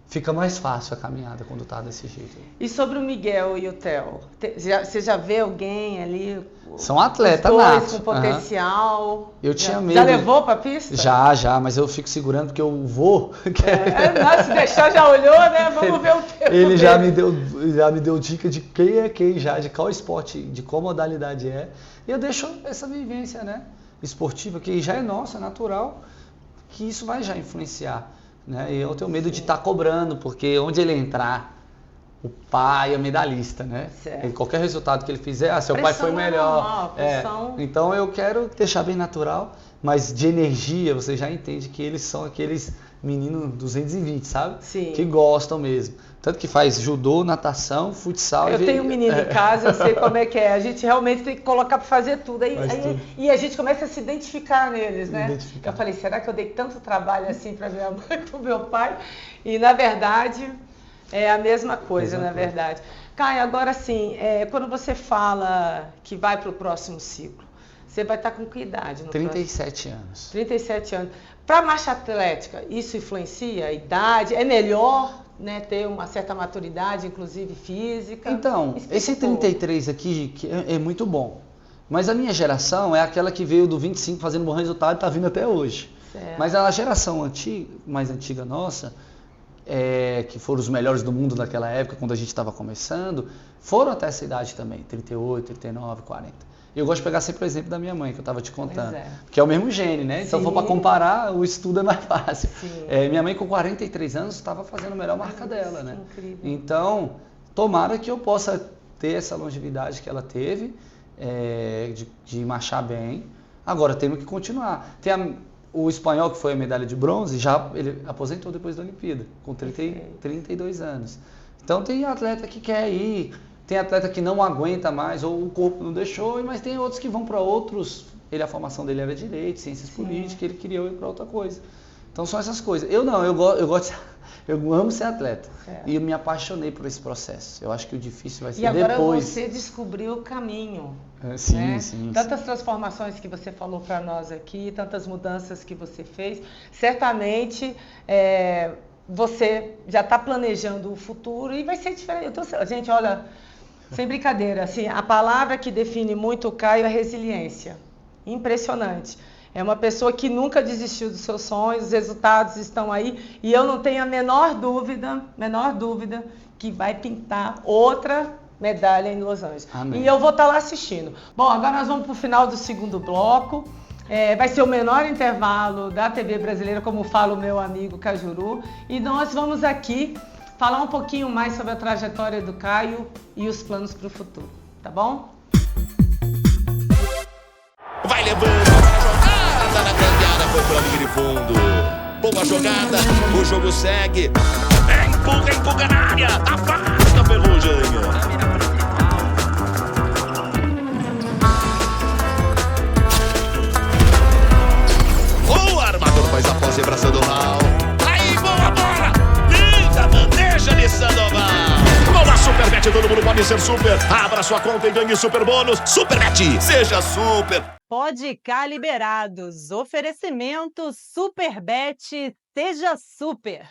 [SPEAKER 4] fica mais fácil a caminhada quando tá desse jeito.
[SPEAKER 3] E sobre o Miguel e o Theo? Você já vê alguém ali?
[SPEAKER 4] São atletas
[SPEAKER 3] os dois
[SPEAKER 4] natos.
[SPEAKER 3] com potencial.
[SPEAKER 4] Eu tinha medo.
[SPEAKER 3] Já levou pra pista?
[SPEAKER 4] Já, mas eu fico segurando porque eu vou.
[SPEAKER 3] Nossa, se deixar já olhou, né? Vamos ver o tempo.
[SPEAKER 4] Ele já me deu dica de quem é quem já, de qual esporte, de qual modalidade é. E eu deixo essa vivência, né, esportiva, que já é nossa, é natural, que isso vai já influenciar. Né? E eu tenho medo de estar cobrando, porque onde ele entrar, o pai é medalhista, né? E qualquer resultado que ele fizer, seu pai foi melhor. Então eu quero deixar bem natural, mas de energia você já entende que eles são aqueles meninos 220, sabe?
[SPEAKER 3] Sim.
[SPEAKER 4] Que gostam mesmo. Tanto que faz judô, natação, futsal.
[SPEAKER 3] Eu tenho um menino em casa, eu sei como é que é. A gente realmente tem que colocar para fazer tudo. E a gente começa a se identificar neles, né? Eu falei, será que eu dei tanto trabalho assim para minha mãe e para o meu pai? E na verdade é a mesma coisa, na verdade. Caio, agora sim, quando você fala que vai para o próximo ciclo, você vai estar com que idade?
[SPEAKER 4] 37 anos.
[SPEAKER 3] 37 anos. Para a marcha atlética, isso influencia a idade? É melhor, né, ter uma certa maturidade, inclusive física?
[SPEAKER 4] Então, esse 33 aqui que é muito bom. Mas a minha geração é aquela que veio do 25 fazendo bom resultado e está vindo até hoje.
[SPEAKER 3] Certo.
[SPEAKER 4] Mas a geração mais antiga nossa, que foram os melhores do mundo naquela época, quando a gente estava começando, foram até essa idade também, 38, 39, 40. Eu gosto de pegar sempre o exemplo da minha mãe, que eu estava te contando, que é o mesmo gene, né? Então, se for para comparar, o estudo é mais fácil. Minha mãe, com 43 anos, estava fazendo a melhor marca dela, né?
[SPEAKER 3] Incrível.
[SPEAKER 4] Então, tomara que eu possa ter essa longevidade que ela teve, de marchar bem. Agora, temos que continuar. Tem o espanhol, que foi a medalha de bronze, ele aposentou depois da Olimpíada, com 32 anos. Então, tem atleta que quer ir. Tem atleta que não aguenta mais, ou o corpo não deixou, mas tem outros que vão para outros. A formação dele era direito, ciências políticas, ele queria ir para outra coisa. Então são essas coisas. Eu amo ser atleta. E eu me apaixonei por esse processo. Eu acho que o difícil vai ser depois.
[SPEAKER 3] E agora você descobriu o caminho.
[SPEAKER 4] Sim,
[SPEAKER 3] né?
[SPEAKER 4] sim.
[SPEAKER 3] Tantas transformações que você falou para nós aqui, tantas mudanças que você fez. Certamente você já está planejando o futuro e vai ser diferente. Gente, olha, sem brincadeira, assim, a palavra que define muito o Caio é resiliência. Impressionante. É uma pessoa que nunca desistiu dos seus sonhos, os resultados estão aí e eu não tenho a menor dúvida que vai pintar outra medalha em Los Angeles.
[SPEAKER 4] Amém.
[SPEAKER 3] E eu vou estar lá assistindo. Bom, agora nós vamos para o final do segundo bloco. Vai ser o menor intervalo da TV brasileira, como fala o meu amigo Cajuru. E nós vamos aqui falar um pouquinho mais sobre a trajetória do Caio e os planos para o futuro. Tá bom?
[SPEAKER 2] Vai levando a jogada na grande área, foi para a linha de fundo. Boa jogada, o jogo segue. Empurra na área, afasta a Ferrugem. O armador faz a pose braçadonal. Aí, boa bola! Linda bandeja de Sandoval. Boa Superbet, todo mundo pode ser super. Abra sua conta e ganhe super bônus. Superbet, seja super.
[SPEAKER 6] Pode cá liberados. Oferecimento Superbet, seja super.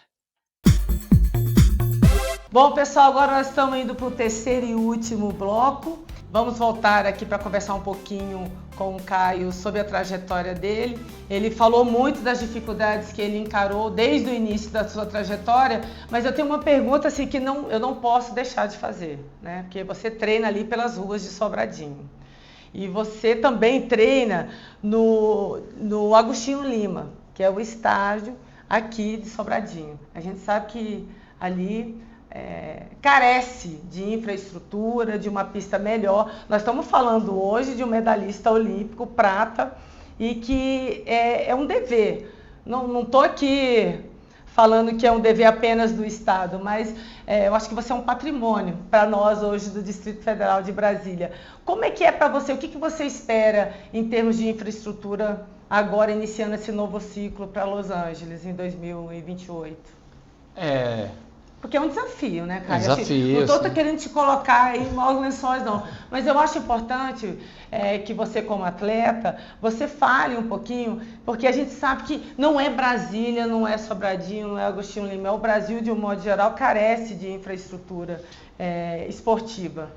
[SPEAKER 3] Bom, pessoal, agora nós estamos indo para o terceiro e último bloco. Vamos voltar aqui para conversar um pouquinho com o Caio sobre a trajetória dele. Ele falou muito das dificuldades que ele encarou desde o início da sua trajetória, mas eu tenho uma pergunta assim que eu não posso deixar de fazer, né? Porque você treina ali pelas ruas de Sobradinho. E você também treina no Agostinho Lima, que é o estádio aqui de Sobradinho. A gente sabe que ali carece de infraestrutura, de uma pista melhor. Nós estamos falando hoje de um medalhista olímpico, prata, e que é um dever. Não estou aqui falando que é um dever apenas do Estado, mas eu acho que você é um patrimônio para nós hoje do Distrito Federal de Brasília. Como é que é para você? O que você espera em termos de infraestrutura agora, iniciando esse novo ciclo para Los Angeles em 2028? Porque é um desafio, né, Caio?
[SPEAKER 4] Desafio,
[SPEAKER 3] não estou
[SPEAKER 4] sim.
[SPEAKER 3] querendo te colocar aí em maus lençóis, não. Mas eu acho importante que você, como atleta, você fale um pouquinho, porque a gente sabe que não é Brasília, não é Sobradinho, não é Agostinho Lima, é o Brasil, de um modo geral, carece de infraestrutura esportiva.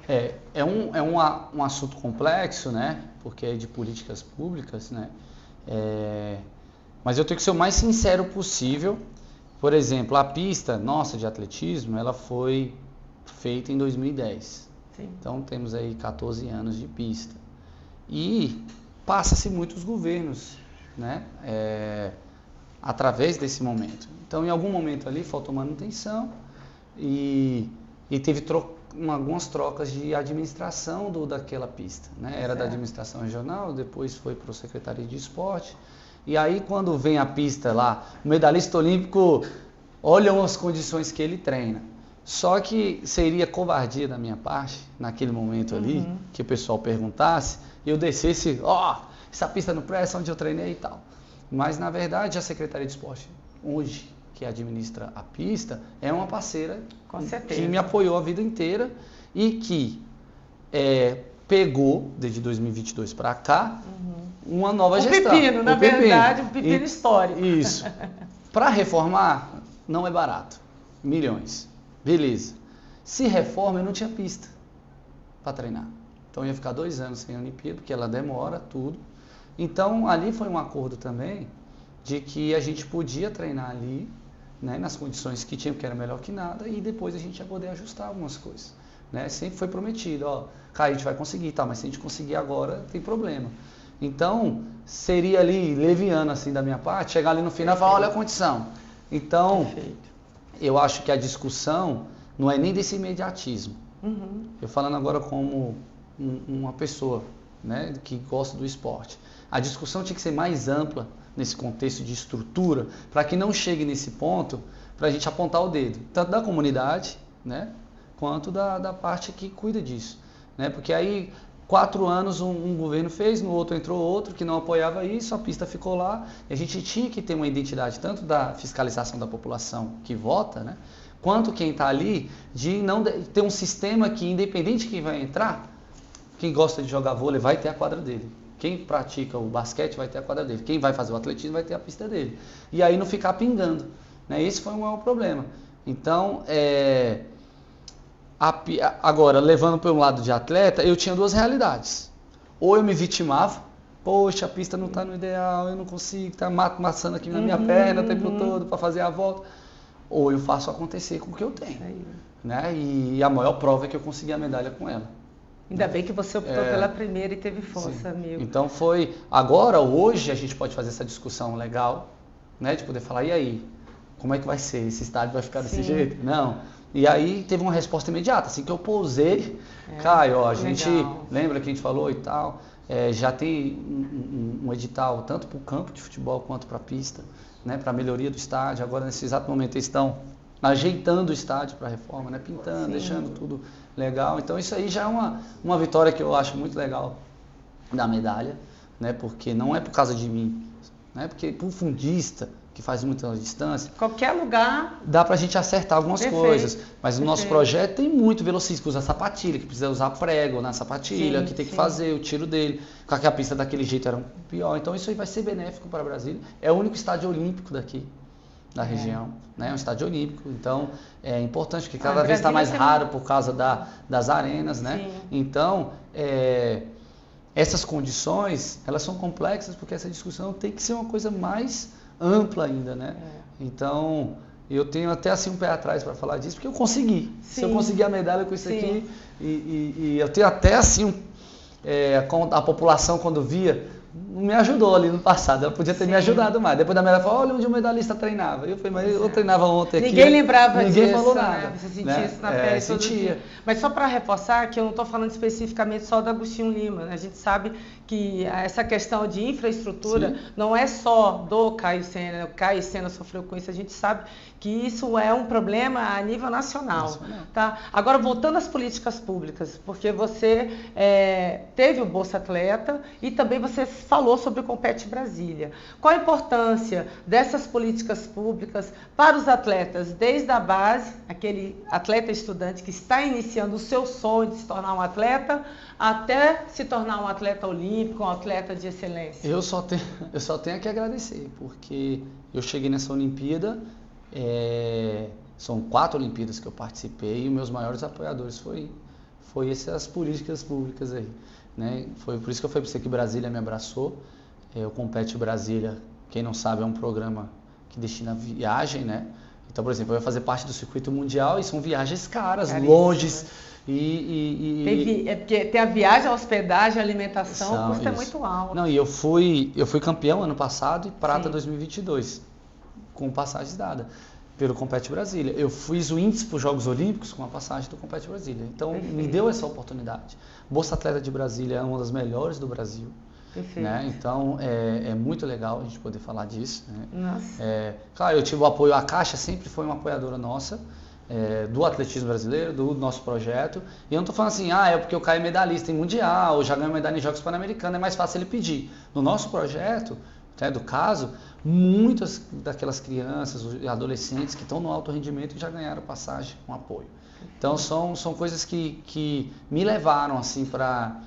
[SPEAKER 4] É um assunto complexo, né? Porque é de políticas públicas, né? Mas eu tenho que ser o mais sincero possível. Por exemplo, a pista nossa de atletismo, ela foi feita em 2010.
[SPEAKER 3] Sim.
[SPEAKER 4] Então temos aí 14 anos de pista. E passa-se muitos governos, né? Através desse momento. Então em algum momento ali faltou manutenção e teve algumas trocas de administração daquela pista, né? Era da administração regional, depois foi para o Secretaria de Esporte. E aí quando vem a pista lá, o medalhista olímpico olha as condições que ele treina. Só que seria covardia da minha parte, naquele momento ali, que o pessoal perguntasse, e eu descesse, essa pista não presta, onde eu treinei e tal. Mas na verdade a Secretaria de Esporte, hoje, que administra a pista, é uma parceira que me apoiou a vida inteira e que pegou, desde 2022 para cá, uma nova gestão.
[SPEAKER 3] Pepino, na verdade, um pepino histórico.
[SPEAKER 4] Isso. Para reformar, não é barato. Milhões. Beleza. Se reforma, eu não tinha pista para treinar. Então eu ia ficar 2 anos sem a Olimpíada, porque ela demora tudo. Então ali foi um acordo também de que a gente podia treinar ali, né, nas condições que tinha, porque era melhor que nada, e depois a gente ia poder ajustar algumas coisas. Né? Sempre foi prometido, Caio, a gente vai conseguir, tá, mas se a gente conseguir agora, tem problema. Então, seria ali leviano assim da minha parte, chegar ali no final e falar, olha a condição. Então, eu acho que a discussão não é nem desse imediatismo. Eu falando agora como uma pessoa, né, que gosta do esporte. A discussão tinha que ser mais ampla nesse contexto de estrutura, para que não chegue nesse ponto para a gente apontar o dedo, tanto da comunidade, né, quanto da parte que cuida disso. Né? Porque aí 4 anos um governo fez, no outro entrou outro que não apoiava isso, a pista ficou lá, e a gente tinha que ter uma identidade tanto da fiscalização da população que vota, né, quanto quem está ali, de não ter um sistema que, independente de quem vai entrar, quem gosta de jogar vôlei vai ter a quadra dele. Quem pratica o basquete vai ter a quadra dele. Quem vai fazer o atletismo vai ter a pista dele. E aí não ficar pingando. Né? Esse foi o maior problema. Então, agora, levando para um lado de atleta, eu tinha 2 realidades. Ou eu me vitimava, poxa, a pista não está no ideal, eu não consigo, está maçando aqui na minha perna o tempo todo para fazer a volta. Ou eu faço acontecer com o que eu tenho. Né? E a maior prova é que eu consegui a medalha com ela.
[SPEAKER 3] Ainda bem que você optou pela primeira e teve força, amigo.
[SPEAKER 4] Então hoje a gente pode fazer essa discussão legal, né, de poder falar, e aí, como é que vai ser? Esse estádio vai ficar desse jeito? Não. E aí teve uma resposta imediata, assim que eu pousei, Caio, a gente, lembra que a gente falou e tal, já tem um edital tanto para o campo de futebol quanto para a pista, né, para a melhoria do estádio. Agora nesse exato momento eles estão ajeitando o estádio para a reforma, né, pintando, deixando tudo legal. Então isso aí já é uma vitória que eu acho muito legal da medalha, né? Porque não é por causa de mim, né? Porque pro fundista que faz muita distância,
[SPEAKER 3] qualquer lugar
[SPEAKER 4] dá pra gente acertar algumas coisas, mas no nosso projeto tem muito velocista que usa sapatilha, que precisa usar prego na sapatilha, que tem que fazer o tiro dele, com a pista daquele jeito era pior. Então isso aí vai ser benéfico para Brasília. É o único estádio olímpico daqui da região, né? É um estádio olímpico, então é importante, porque cada vez está mais raro por causa das arenas, né? Então, essas condições, elas são complexas, porque essa discussão tem que ser uma coisa mais ampla ainda, né? Então, eu tenho até assim um pé atrás para falar disso, porque eu consegui. Se eu conseguir a medalha com isso aqui, e eu tenho até assim, a população quando via, me ajudou ali no passado, ela podia ter me ajudado mais. Depois da medalha, falou, olha onde o medalhista treinava. Eu falei, mas eu treinava ontem aqui.
[SPEAKER 3] Ninguém lembrava disso.
[SPEAKER 4] Ninguém falou nada.
[SPEAKER 3] Né? Você sentia isso na pele todo dia. Mas só para reforçar, que eu não estou falando especificamente só do Agostinho Lima. Né? A gente sabe que essa questão de infraestrutura não é só do Caio Sena. O Caio Sena sofreu com isso. A gente sabe que isso é um problema a nível nacional. Tá? Agora, voltando às políticas públicas, porque você teve o Bolsa Atleta e também você falou sobre o Compete Brasília. Qual a importância dessas políticas públicas para os atletas, desde a base, aquele atleta estudante que está iniciando o seu sonho de se tornar um atleta, até se tornar um atleta olímpico, um atleta de excelência?
[SPEAKER 4] Eu só tenho que agradecer, porque eu cheguei nessa Olimpíada, são 4 Olimpíadas que eu participei e meus maiores apoiadores foi essas políticas públicas aí, né? Foi por isso que eu falei para você que Brasília me abraçou. O Compete Brasília, quem não sabe, é um programa que destina viagem, né? Então, por exemplo, eu ia fazer parte do circuito mundial e são viagens caras, longes.
[SPEAKER 3] É porque tem a viagem, a hospedagem, a alimentação, o custo é muito alto.
[SPEAKER 4] Não, e eu fui campeão ano passado e prata 2022, com passagens dadas pelo Compete Brasília. Eu fiz o índice para os Jogos Olímpicos com a passagem do Compete Brasília. Então, me deu essa oportunidade. Bolsa Atleta de Brasília é uma das melhores do Brasil. Né? Então, é muito legal a gente poder falar disso. Né?
[SPEAKER 3] Nossa.
[SPEAKER 4] Claro, eu tive o apoio, a Caixa sempre foi uma apoiadora nossa, do atletismo brasileiro, do nosso projeto. E eu não estou falando assim, é porque eu caí medalhista em Mundial, ou já ganhei medalha em Jogos Pan-Americanos, é mais fácil ele pedir. No nosso projeto, do caso, muitas daquelas crianças e adolescentes que estão no alto rendimento já ganharam passagem com apoio. Então são coisas que me levaram assim para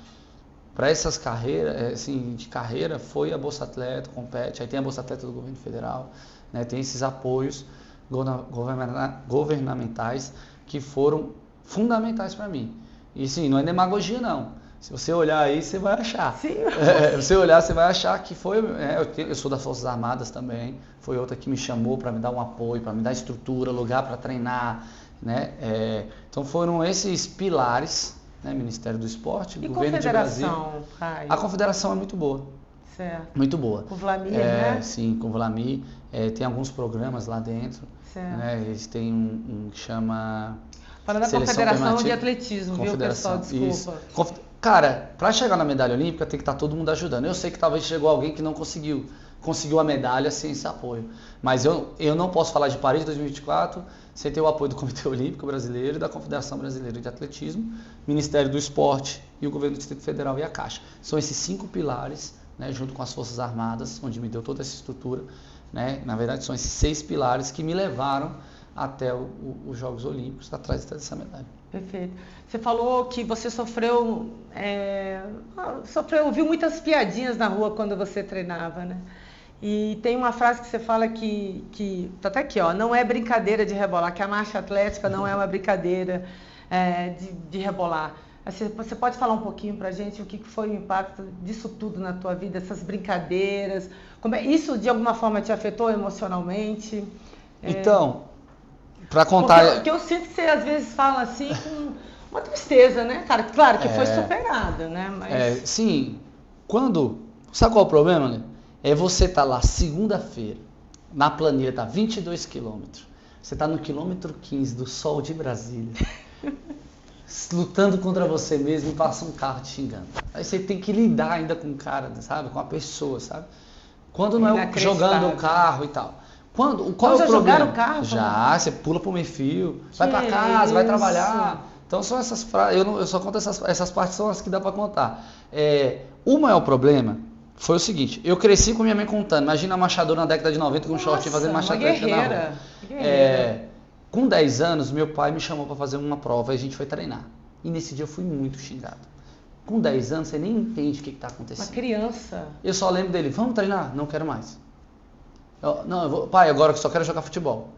[SPEAKER 4] essas carreiras, assim, de carreira, foi a Bolsa Atleta, Compete, aí tem a Bolsa Atleta do Governo Federal, né, tem esses apoios governamentais que foram fundamentais para mim. E sim, não é demagogia não. Se você olhar aí, você vai achar.
[SPEAKER 3] Sim.
[SPEAKER 4] Se você olhar, você vai achar que foi... eu sou das Forças Armadas também, foi outra que me chamou para me dar um apoio, para me dar estrutura, lugar para treinar, né? Então foram esses pilares, né? Ministério do Esporte,
[SPEAKER 3] e
[SPEAKER 4] Governo de Brasília.
[SPEAKER 3] Caio?
[SPEAKER 4] A confederação é muito boa.
[SPEAKER 3] Certo.
[SPEAKER 4] Muito boa.
[SPEAKER 3] Com o Vlamir, né?
[SPEAKER 4] Sim, com o Vlamir. Tem alguns programas lá dentro.
[SPEAKER 3] Certo.
[SPEAKER 4] Né? Eles têm um que chama...
[SPEAKER 3] Falando da Confederação de Atletismo, viu, pessoal? Desculpa.
[SPEAKER 4] Cara, para chegar na medalha olímpica tem que estar todo mundo ajudando. Eu sei que talvez chegou alguém que não conseguiu a medalha sem esse apoio. Mas eu não posso falar de Paris 2024 sem ter o apoio do Comitê Olímpico Brasileiro e da Confederação Brasileira de Atletismo, Ministério do Esporte e o Governo do Distrito Federal e a Caixa. São esses 5 pilares, né, junto com as Forças Armadas, onde me deu toda essa estrutura. Né? Na verdade, são esses 6 pilares que me levaram até os Jogos Olímpicos, atrás dessa medalha.
[SPEAKER 3] Perfeito. Você falou que você ouviu muitas piadinhas na rua quando você treinava, né? E tem uma frase que você fala que tá até aqui, ó, não é brincadeira de rebolar, que a marcha atlética não é uma brincadeira de rebolar. Você pode falar um pouquinho pra gente o que foi o impacto disso tudo na tua vida, essas brincadeiras? Isso de alguma forma te afetou emocionalmente?
[SPEAKER 4] Então, para contar...
[SPEAKER 3] Porque eu sinto que você às vezes fala assim com uma tristeza, né, cara? Claro que foi superada, né? Mas...
[SPEAKER 4] sim, sabe qual é o problema, né? É você estar lá segunda-feira, na planilha, tá 22 quilômetros. Você tá no quilômetro 15 do sol de Brasília, lutando contra você mesmo e passa um carro te xingando. Aí você tem que lidar ainda com o cara, sabe? Com a pessoa, sabe? Quando não é jogando o carro e tal. Qual é o problema?
[SPEAKER 3] Jogaram o carro?
[SPEAKER 4] Já, você pula pro meio-fio, vai para casa, vai trabalhar. Então são essas frases, eu só conto essas partes, são as que dá para contar. O maior problema foi o seguinte, eu cresci com minha mãe contando, imagina a machadora na década de 90 com um shortinho fazendo machadora na rua. Com 10 anos, meu pai me chamou para fazer uma prova e a gente foi treinar. E nesse dia eu fui muito xingado. Com 10 anos, você nem entende o que está acontecendo.
[SPEAKER 3] Uma criança.
[SPEAKER 4] Eu só lembro dele, vamos treinar? Não quero mais. Pai, agora que só quero jogar futebol.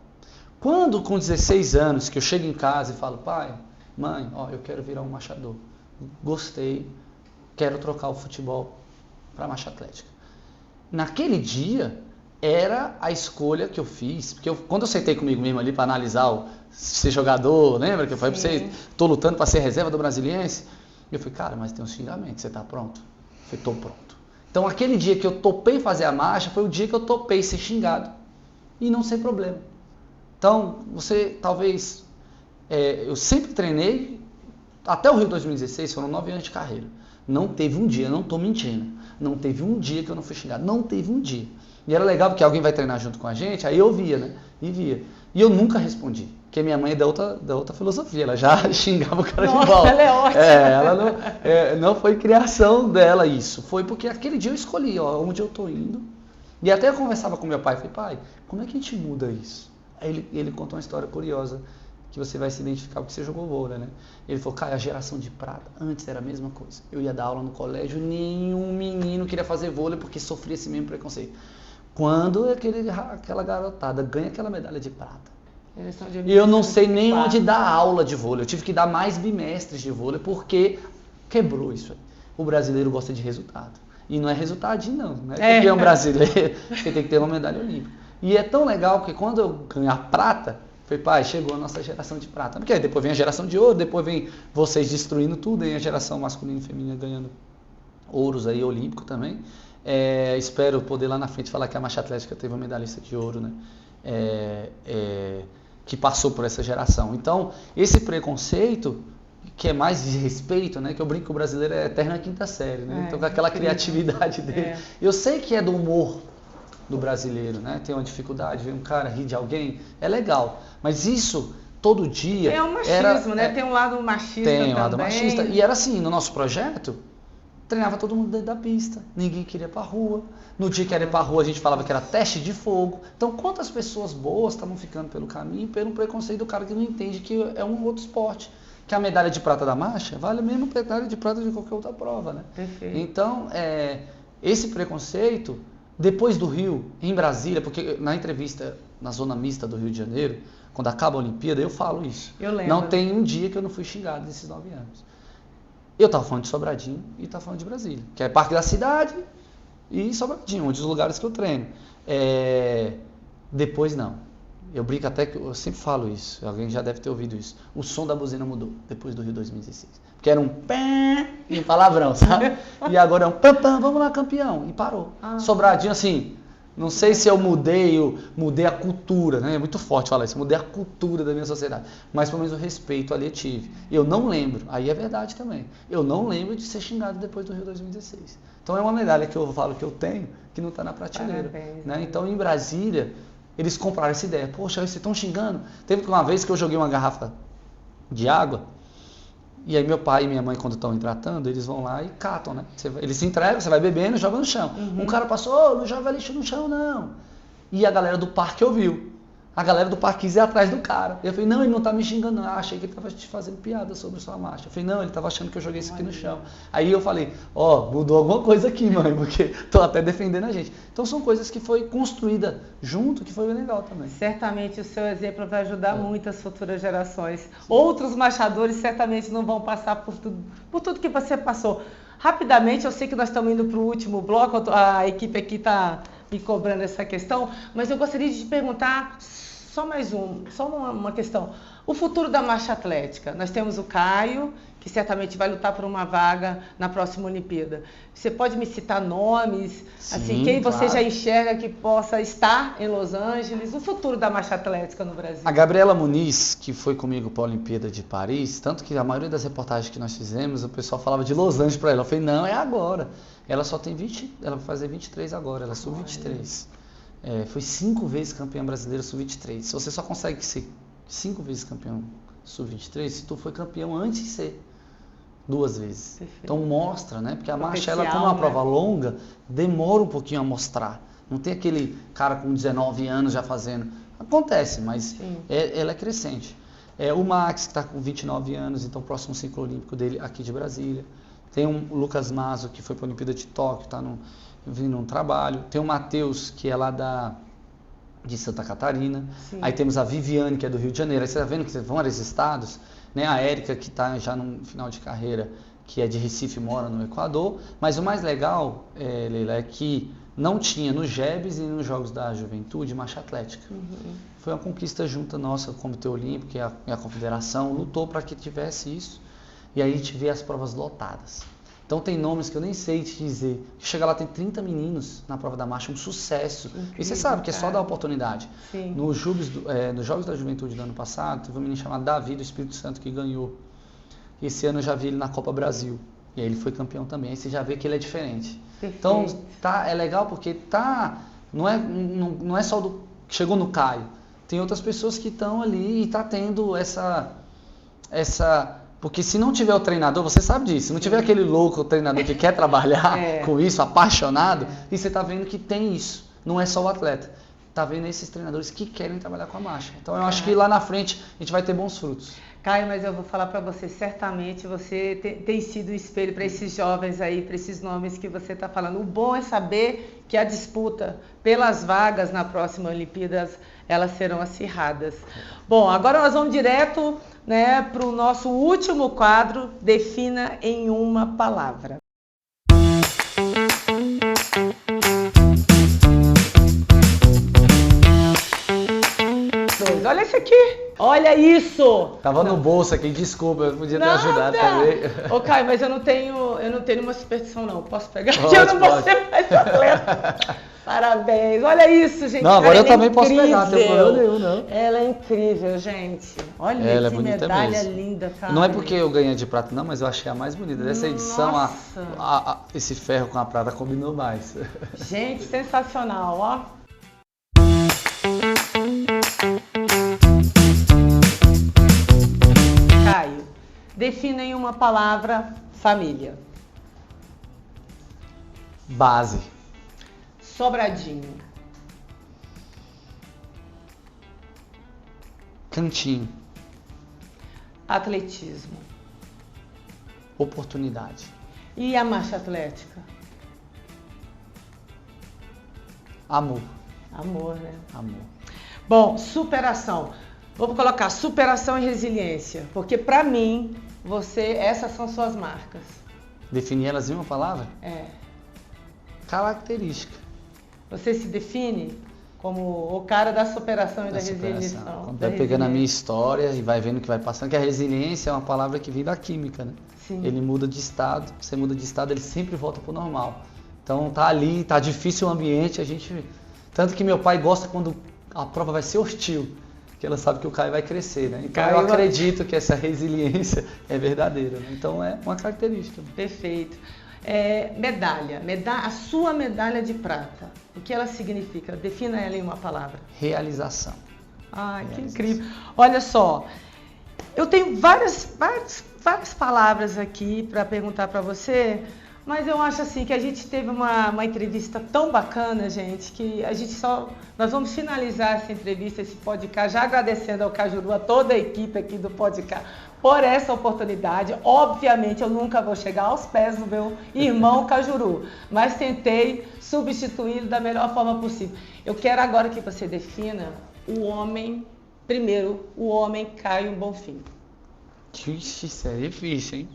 [SPEAKER 4] Quando com 16 anos que eu chego em casa e falo, pai, mãe, eu quero virar um machador. Gostei, quero trocar o futebol para marcha atlética. Naquele dia, era a escolha que eu fiz. Porque quando eu sentei comigo mesmo ali para analisar ser jogador, lembra que eu falei para você, tô lutando para ser reserva do Brasiliense? Eu falei, cara, mas tem um xingamento, você tá pronto? Eu falei, tô pronto. Então, aquele dia que eu topei fazer a marcha, foi o dia que eu topei ser xingado. E não sem problema. Então, você talvez... eu sempre treinei, até o Rio 2016, foram 9 anos de carreira. Não teve um dia, não estou mentindo, não teve um dia que eu não fui xingado. Não teve um dia. E era legal porque alguém vai treinar junto com a gente, aí eu via, né? E via. E eu nunca respondi, porque minha mãe é da outra filosofia, ela já xingava o cara de volta.
[SPEAKER 3] Ela é ótima.
[SPEAKER 4] Ela não foi criação dela isso, foi porque aquele dia eu escolhi, ó, onde eu tô indo. E até eu conversava com meu pai, falei, pai, como é que a gente muda isso? Aí ele contou uma história curiosa, que você vai se identificar porque você jogou vôlei, né? Ele falou, cara, a geração de prata, antes era a mesma coisa. Eu ia dar aula no colégio, nenhum menino queria fazer vôlei porque sofria esse mesmo preconceito. Quando aquela garotada ganha aquela medalha de prata, e eu não sei nem onde dar aula de vôlei, eu tive que dar mais bimestres de vôlei porque quebrou isso aí. O brasileiro gosta de resultado. E não é resultadinho não é porque é um brasileiro, você tem que ter uma medalha olímpica. E é tão legal que quando eu ganho a prata, falei, pai, chegou a nossa geração de prata. Porque aí depois vem a geração de ouro, depois vem vocês destruindo tudo, e a geração masculina e feminina ganhando ouros aí, olímpico também. Espero poder lá na frente falar que a Marcha Atlética teve uma medalhista de ouro, né? Que passou por essa geração. Então, esse preconceito, que é mais de respeito, né? Que eu brinco que o brasileiro é eterna quinta série, né? Então, com aquela criatividade dele. Eu sei que é do humor do brasileiro, né? Tem uma dificuldade, ver um cara rir de alguém, é legal. Mas isso, todo dia...
[SPEAKER 3] É um machismo, né? Tem um lado machista também.
[SPEAKER 4] Tem um lado machista. E era assim, no nosso projeto, treinava todo mundo dentro da pista. Ninguém queria ir pra rua. No dia que era ir pra rua, a gente falava que era teste de fogo. Então, quantas pessoas boas estavam ficando pelo caminho, pelo preconceito do cara que não entende que é um outro esporte. Que a medalha de prata da marcha vale a mesma medalha de prata de qualquer outra prova, né?
[SPEAKER 3] Perfeito.
[SPEAKER 4] Então, esse preconceito, depois do Rio, em Brasília, porque na entrevista na Zona Mista do Rio de Janeiro, quando acaba a Olimpíada, eu falo isso.
[SPEAKER 3] Eu lembro.
[SPEAKER 4] Não tem um dia que eu não fui xingado nesses 9 anos. Eu estava falando de Sobradinho e estava falando de Brasília, que é Parque da Cidade e Sobradinho, um dos lugares que eu treino. Depois não. Eu brinco até que eu sempre falo isso, alguém já deve ter ouvido isso. O som da buzina mudou depois do Rio 2016. Porque era um pé e um palavrão, sabe? E agora é um pam pam, vamos lá, campeão. E parou. Sobradinho, assim, não sei se eu mudei a cultura, né? É muito forte falar isso, mudei a cultura da minha sociedade. Mas pelo menos o respeito ali eu tive. Eu não lembro, aí é verdade também, eu não lembro de ser xingado depois do Rio 2016. Então é uma medalha que eu falo que eu tenho, que não está na prateleira.
[SPEAKER 3] Parabéns,
[SPEAKER 4] né? Então em Brasília, eles compraram essa ideia. Poxa, vocês estão xingando? Teve uma vez que eu joguei uma garrafa de água, e aí meu pai e minha mãe, quando estão hidratando, eles vão lá e catam, né? Eles se entregam, você vai bebendo e joga no chão. Um cara passou, não joga lixo no chão, não. E a galera do parque ouviu. A galera do parque quis ir atrás do cara. Eu falei, não, ele não tá me xingando, não. Achei que ele tava te fazendo piada sobre sua marcha. Eu falei, não, ele tava achando que eu joguei isso aqui no chão. Aí eu falei, mudou alguma coisa aqui, mãe, porque tô até defendendo a gente. Então são coisas que foi construída junto, que foi bem legal também.
[SPEAKER 3] Certamente o seu exemplo vai ajudar muito as futuras gerações. Outros marchadores certamente não vão passar por tudo que você passou. Rapidamente, eu sei que nós estamos indo para o último bloco, a equipe aqui está me cobrando essa questão, mas eu gostaria de te perguntar só uma questão. O futuro da marcha atlética, nós temos o Caio, que certamente vai lutar por uma vaga na próxima Olimpíada. Você pode me citar nomes,
[SPEAKER 4] Sim,
[SPEAKER 3] assim, quem você
[SPEAKER 4] claro.
[SPEAKER 3] já enxerga que possa estar em Los Angeles, o futuro da marcha atlética no Brasil?
[SPEAKER 4] A Gabriela Muniz, que foi comigo para a Olimpíada de Paris, tanto que a maioria das reportagens que nós fizemos, o pessoal falava de Los Angeles para ela. Eu falei, não, é agora. Ela só tem 20, ela vai fazer 23 agora, ela é sub-23. Foi 5 vezes campeã brasileira sub-23. Se você só consegue ser 5 vezes campeão sub-23, se tu foi campeão antes de ser 2 vezes.
[SPEAKER 3] Perfeito.
[SPEAKER 4] Então mostra, né? Porque a marcha,
[SPEAKER 3] Potencial,
[SPEAKER 4] ela, como é uma
[SPEAKER 3] né?
[SPEAKER 4] prova longa, demora um pouquinho a mostrar. Não tem aquele cara com 19 anos já fazendo. Acontece, mas ela é crescente. O Max, que está com 29 anos, então o próximo ciclo olímpico dele aqui de Brasília. Tem o Lucas Mazo, que foi para a Olimpíada de Tóquio, está vindo um trabalho. Tem o Matheus, que é lá de Santa Catarina.
[SPEAKER 3] Sim.
[SPEAKER 4] Aí temos a Viviane, que é do Rio de Janeiro. Aí você está vendo que vão vários estados, né? A Érica, que está já no final de carreira, que é de Recife, mora no Equador. Mas o mais legal, Leila, é que não tinha nos JEBs e nos Jogos da Juventude marcha atlética. Foi uma conquista junta nossa, o Comitê Olímpico e a Confederação lutou para que tivesse isso. E aí a gente vê as provas lotadas. Então tem nomes que eu nem sei te dizer. Chega lá, tem 30 meninos na prova da marcha, um sucesso.
[SPEAKER 3] Incrível,
[SPEAKER 4] E você sabe que é só
[SPEAKER 3] cara.
[SPEAKER 4] dar oportunidade.
[SPEAKER 3] Sim.
[SPEAKER 4] Nos Jogos da Juventude do ano passado, teve um menino chamado Davi do Espírito Santo que ganhou. E esse ano eu já vi ele na Copa Brasil. E aí ele foi campeão também. Aí você já vê que ele é diferente.
[SPEAKER 3] Perfeito.
[SPEAKER 4] Então é legal porque não é só do que chegou no Caio. Tem outras pessoas que estão ali e tá tendo essa... Porque se não tiver o treinador, você sabe disso, se não tiver aquele louco treinador que quer trabalhar com isso, apaixonado, e você tá vendo que tem isso, não é só o atleta. Tá vendo esses treinadores que querem trabalhar com a marcha. Então eu acho que lá na frente a gente vai ter bons frutos.
[SPEAKER 3] Caio, mas eu vou falar para você, certamente você tem sido o espelho para esses jovens aí, para esses nomes que você está falando. O bom é saber que a disputa pelas vagas na próxima Olimpíadas, elas serão acirradas. Bom, agora nós vamos direto, né, para o nosso último quadro, Defina em uma palavra. Olha esse aqui, olha isso!
[SPEAKER 4] Tava no bolso aqui, desculpa, eu podia ter ajudado também.
[SPEAKER 3] Ô Caio, mas eu não tenho uma superstição não, posso pegar? Eu não vou ser mais atleta. Parabéns, olha isso, gente.
[SPEAKER 4] Não, agora eu também posso pegar, não tem problema nenhum, não.
[SPEAKER 3] Ela é incrível, gente. Olha
[SPEAKER 4] ela
[SPEAKER 3] que
[SPEAKER 4] é bonita
[SPEAKER 3] medalha
[SPEAKER 4] mesmo.
[SPEAKER 3] linda, Caio.
[SPEAKER 4] Não é porque eu ganhei de prata não, mas eu achei a mais bonita. Dessa edição, esse ferro com a prata combinou mais.
[SPEAKER 3] Gente, sensacional, ó. Caio, defina em uma palavra família.
[SPEAKER 4] Base.
[SPEAKER 3] Sobradinho.
[SPEAKER 4] Cantinho.
[SPEAKER 3] Atletismo.
[SPEAKER 4] Oportunidade.
[SPEAKER 3] E a marcha atlética?
[SPEAKER 4] Amor.
[SPEAKER 3] Amor, né?
[SPEAKER 4] Amor.
[SPEAKER 3] Bom, superação. Vou colocar superação e resiliência, porque para mim, essas são suas marcas.
[SPEAKER 4] Definir elas em uma palavra?
[SPEAKER 3] É.
[SPEAKER 4] Característica.
[SPEAKER 3] Você se define como o cara da superação e da resiliência.
[SPEAKER 4] Quando vai pegando a minha história e vai vendo o que vai passando, que a resiliência é uma palavra que vem da química, né?
[SPEAKER 3] Sim.
[SPEAKER 4] Ele muda de estado, você muda de estado, ele sempre volta pro normal. Então tá ali, tá difícil o ambiente, tanto que meu pai gosta quando a prova vai ser hostil, que ela sabe que o Caio vai crescer, né? Então eu acredito que essa resiliência é verdadeira, né? Então é uma característica.
[SPEAKER 3] Perfeito. Medalha, a sua medalha de prata, o que ela significa? Defina ela em uma palavra.
[SPEAKER 4] Realização.
[SPEAKER 3] Ai, que incrível. Olha só, eu tenho várias palavras aqui para perguntar para você, mas eu acho assim que a gente teve uma entrevista tão bacana, gente, que nós vamos finalizar essa entrevista, esse podcast, já agradecendo ao Cajuru, a toda a equipe aqui do podcast, por essa oportunidade. Obviamente eu nunca vou chegar aos pés do meu irmão Cajuru, mas tentei substituí-lo da melhor forma possível. Eu quero agora que você defina o homem Caio Bonfim.
[SPEAKER 4] Ixi, isso é difícil, hein?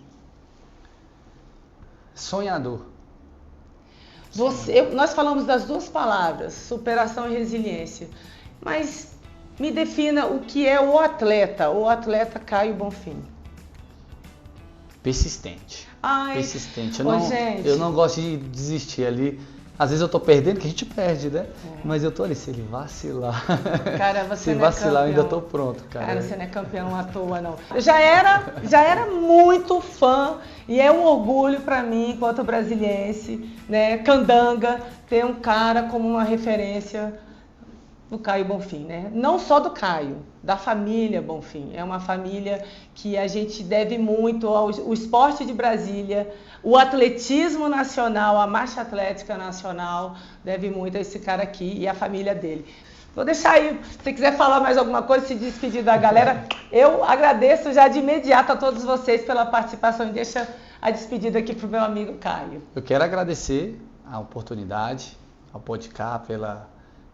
[SPEAKER 4] Sonhador.
[SPEAKER 3] Nós falamos das duas palavras, superação e resiliência, mas me defina o que é o atleta Caio Bonfim.
[SPEAKER 4] Persistente.
[SPEAKER 3] Ai,
[SPEAKER 4] persistente.
[SPEAKER 3] gente.
[SPEAKER 4] Eu não gosto de desistir ali. Às vezes eu tô perdendo, que a gente perde, né? Mas eu tô ali, se ele vacilar.
[SPEAKER 3] Cara, você
[SPEAKER 4] se
[SPEAKER 3] não
[SPEAKER 4] vacilar,
[SPEAKER 3] é
[SPEAKER 4] eu ainda tô pronto, cara.
[SPEAKER 3] Cara, você não é campeão à toa, não. Eu já era muito fã e é um orgulho pra mim, enquanto brasiliense, né? Candanga, ter um cara como uma referência do Caio Bonfim, né? Não só do Caio, da família Bonfim. É uma família que a gente deve muito ao esporte de Brasília, o atletismo nacional, a marcha atlética nacional, deve muito a esse cara aqui e a família dele. Vou deixar aí, se você quiser falar mais alguma coisa, se despedir da galera, eu agradeço já de imediato a todos vocês pela participação e deixa a despedida aqui pro meu amigo Caio.
[SPEAKER 4] Eu quero agradecer a oportunidade, ao podcast, pela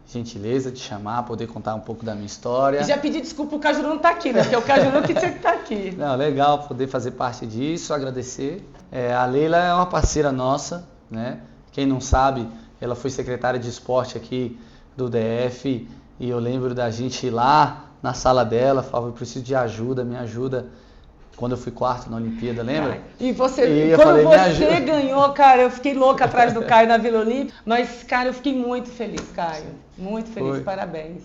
[SPEAKER 4] gentileza de chamar, poder contar um pouco da minha história.
[SPEAKER 3] E já pedi desculpa pro Cajuru não estar aqui, né? Porque é o Cajuru que tinha que estar aqui.
[SPEAKER 4] Não, legal poder fazer parte disso, agradecer. A Leila é uma parceira nossa, né? Quem não sabe, ela foi secretária de esporte aqui do DF e eu lembro da gente ir lá na sala dela, falava, eu preciso de ajuda, me ajuda. Quando eu fui quarto na Olimpíada, lembra?
[SPEAKER 3] E quando você ganhou, cara, eu fiquei louca atrás do Caio na Vila Olímpica, mas, cara, eu fiquei muito feliz, Caio. Muito feliz, parabéns.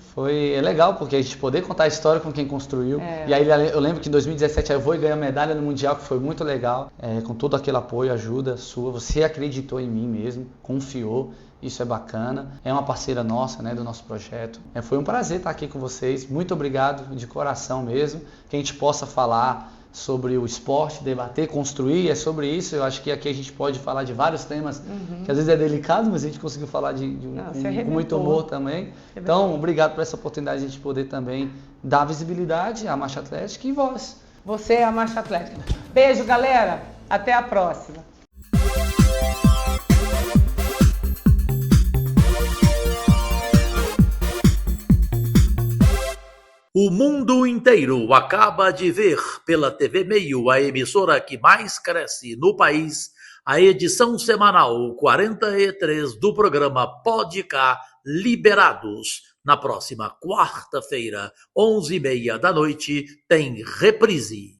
[SPEAKER 4] É legal, porque a gente poder contar a história com quem construiu. E aí eu lembro que em 2017 eu vou e ganhei a medalha no Mundial, que foi muito legal. Com todo aquele apoio, ajuda sua. Você acreditou em mim mesmo, confiou. Isso é bacana, é uma parceira nossa, né, do nosso projeto. Foi um prazer estar aqui com vocês, muito obrigado de coração mesmo, que a gente possa falar sobre o esporte, debater, construir, é sobre isso. Eu acho que aqui a gente pode falar de vários temas que às vezes é delicado, mas a gente conseguiu falar com muito humor também. Então, obrigado por essa oportunidade de a gente poder também dar visibilidade à marcha atlética e voz.
[SPEAKER 3] Você é a marcha atlética. Beijo, galera. Até a próxima.
[SPEAKER 1] O mundo inteiro acaba de ver pela TV Meio, a emissora que mais cresce no país, a edição semanal 43 do programa Pode Cá Liberados. Na próxima quarta-feira, 11h30 da noite, tem reprise.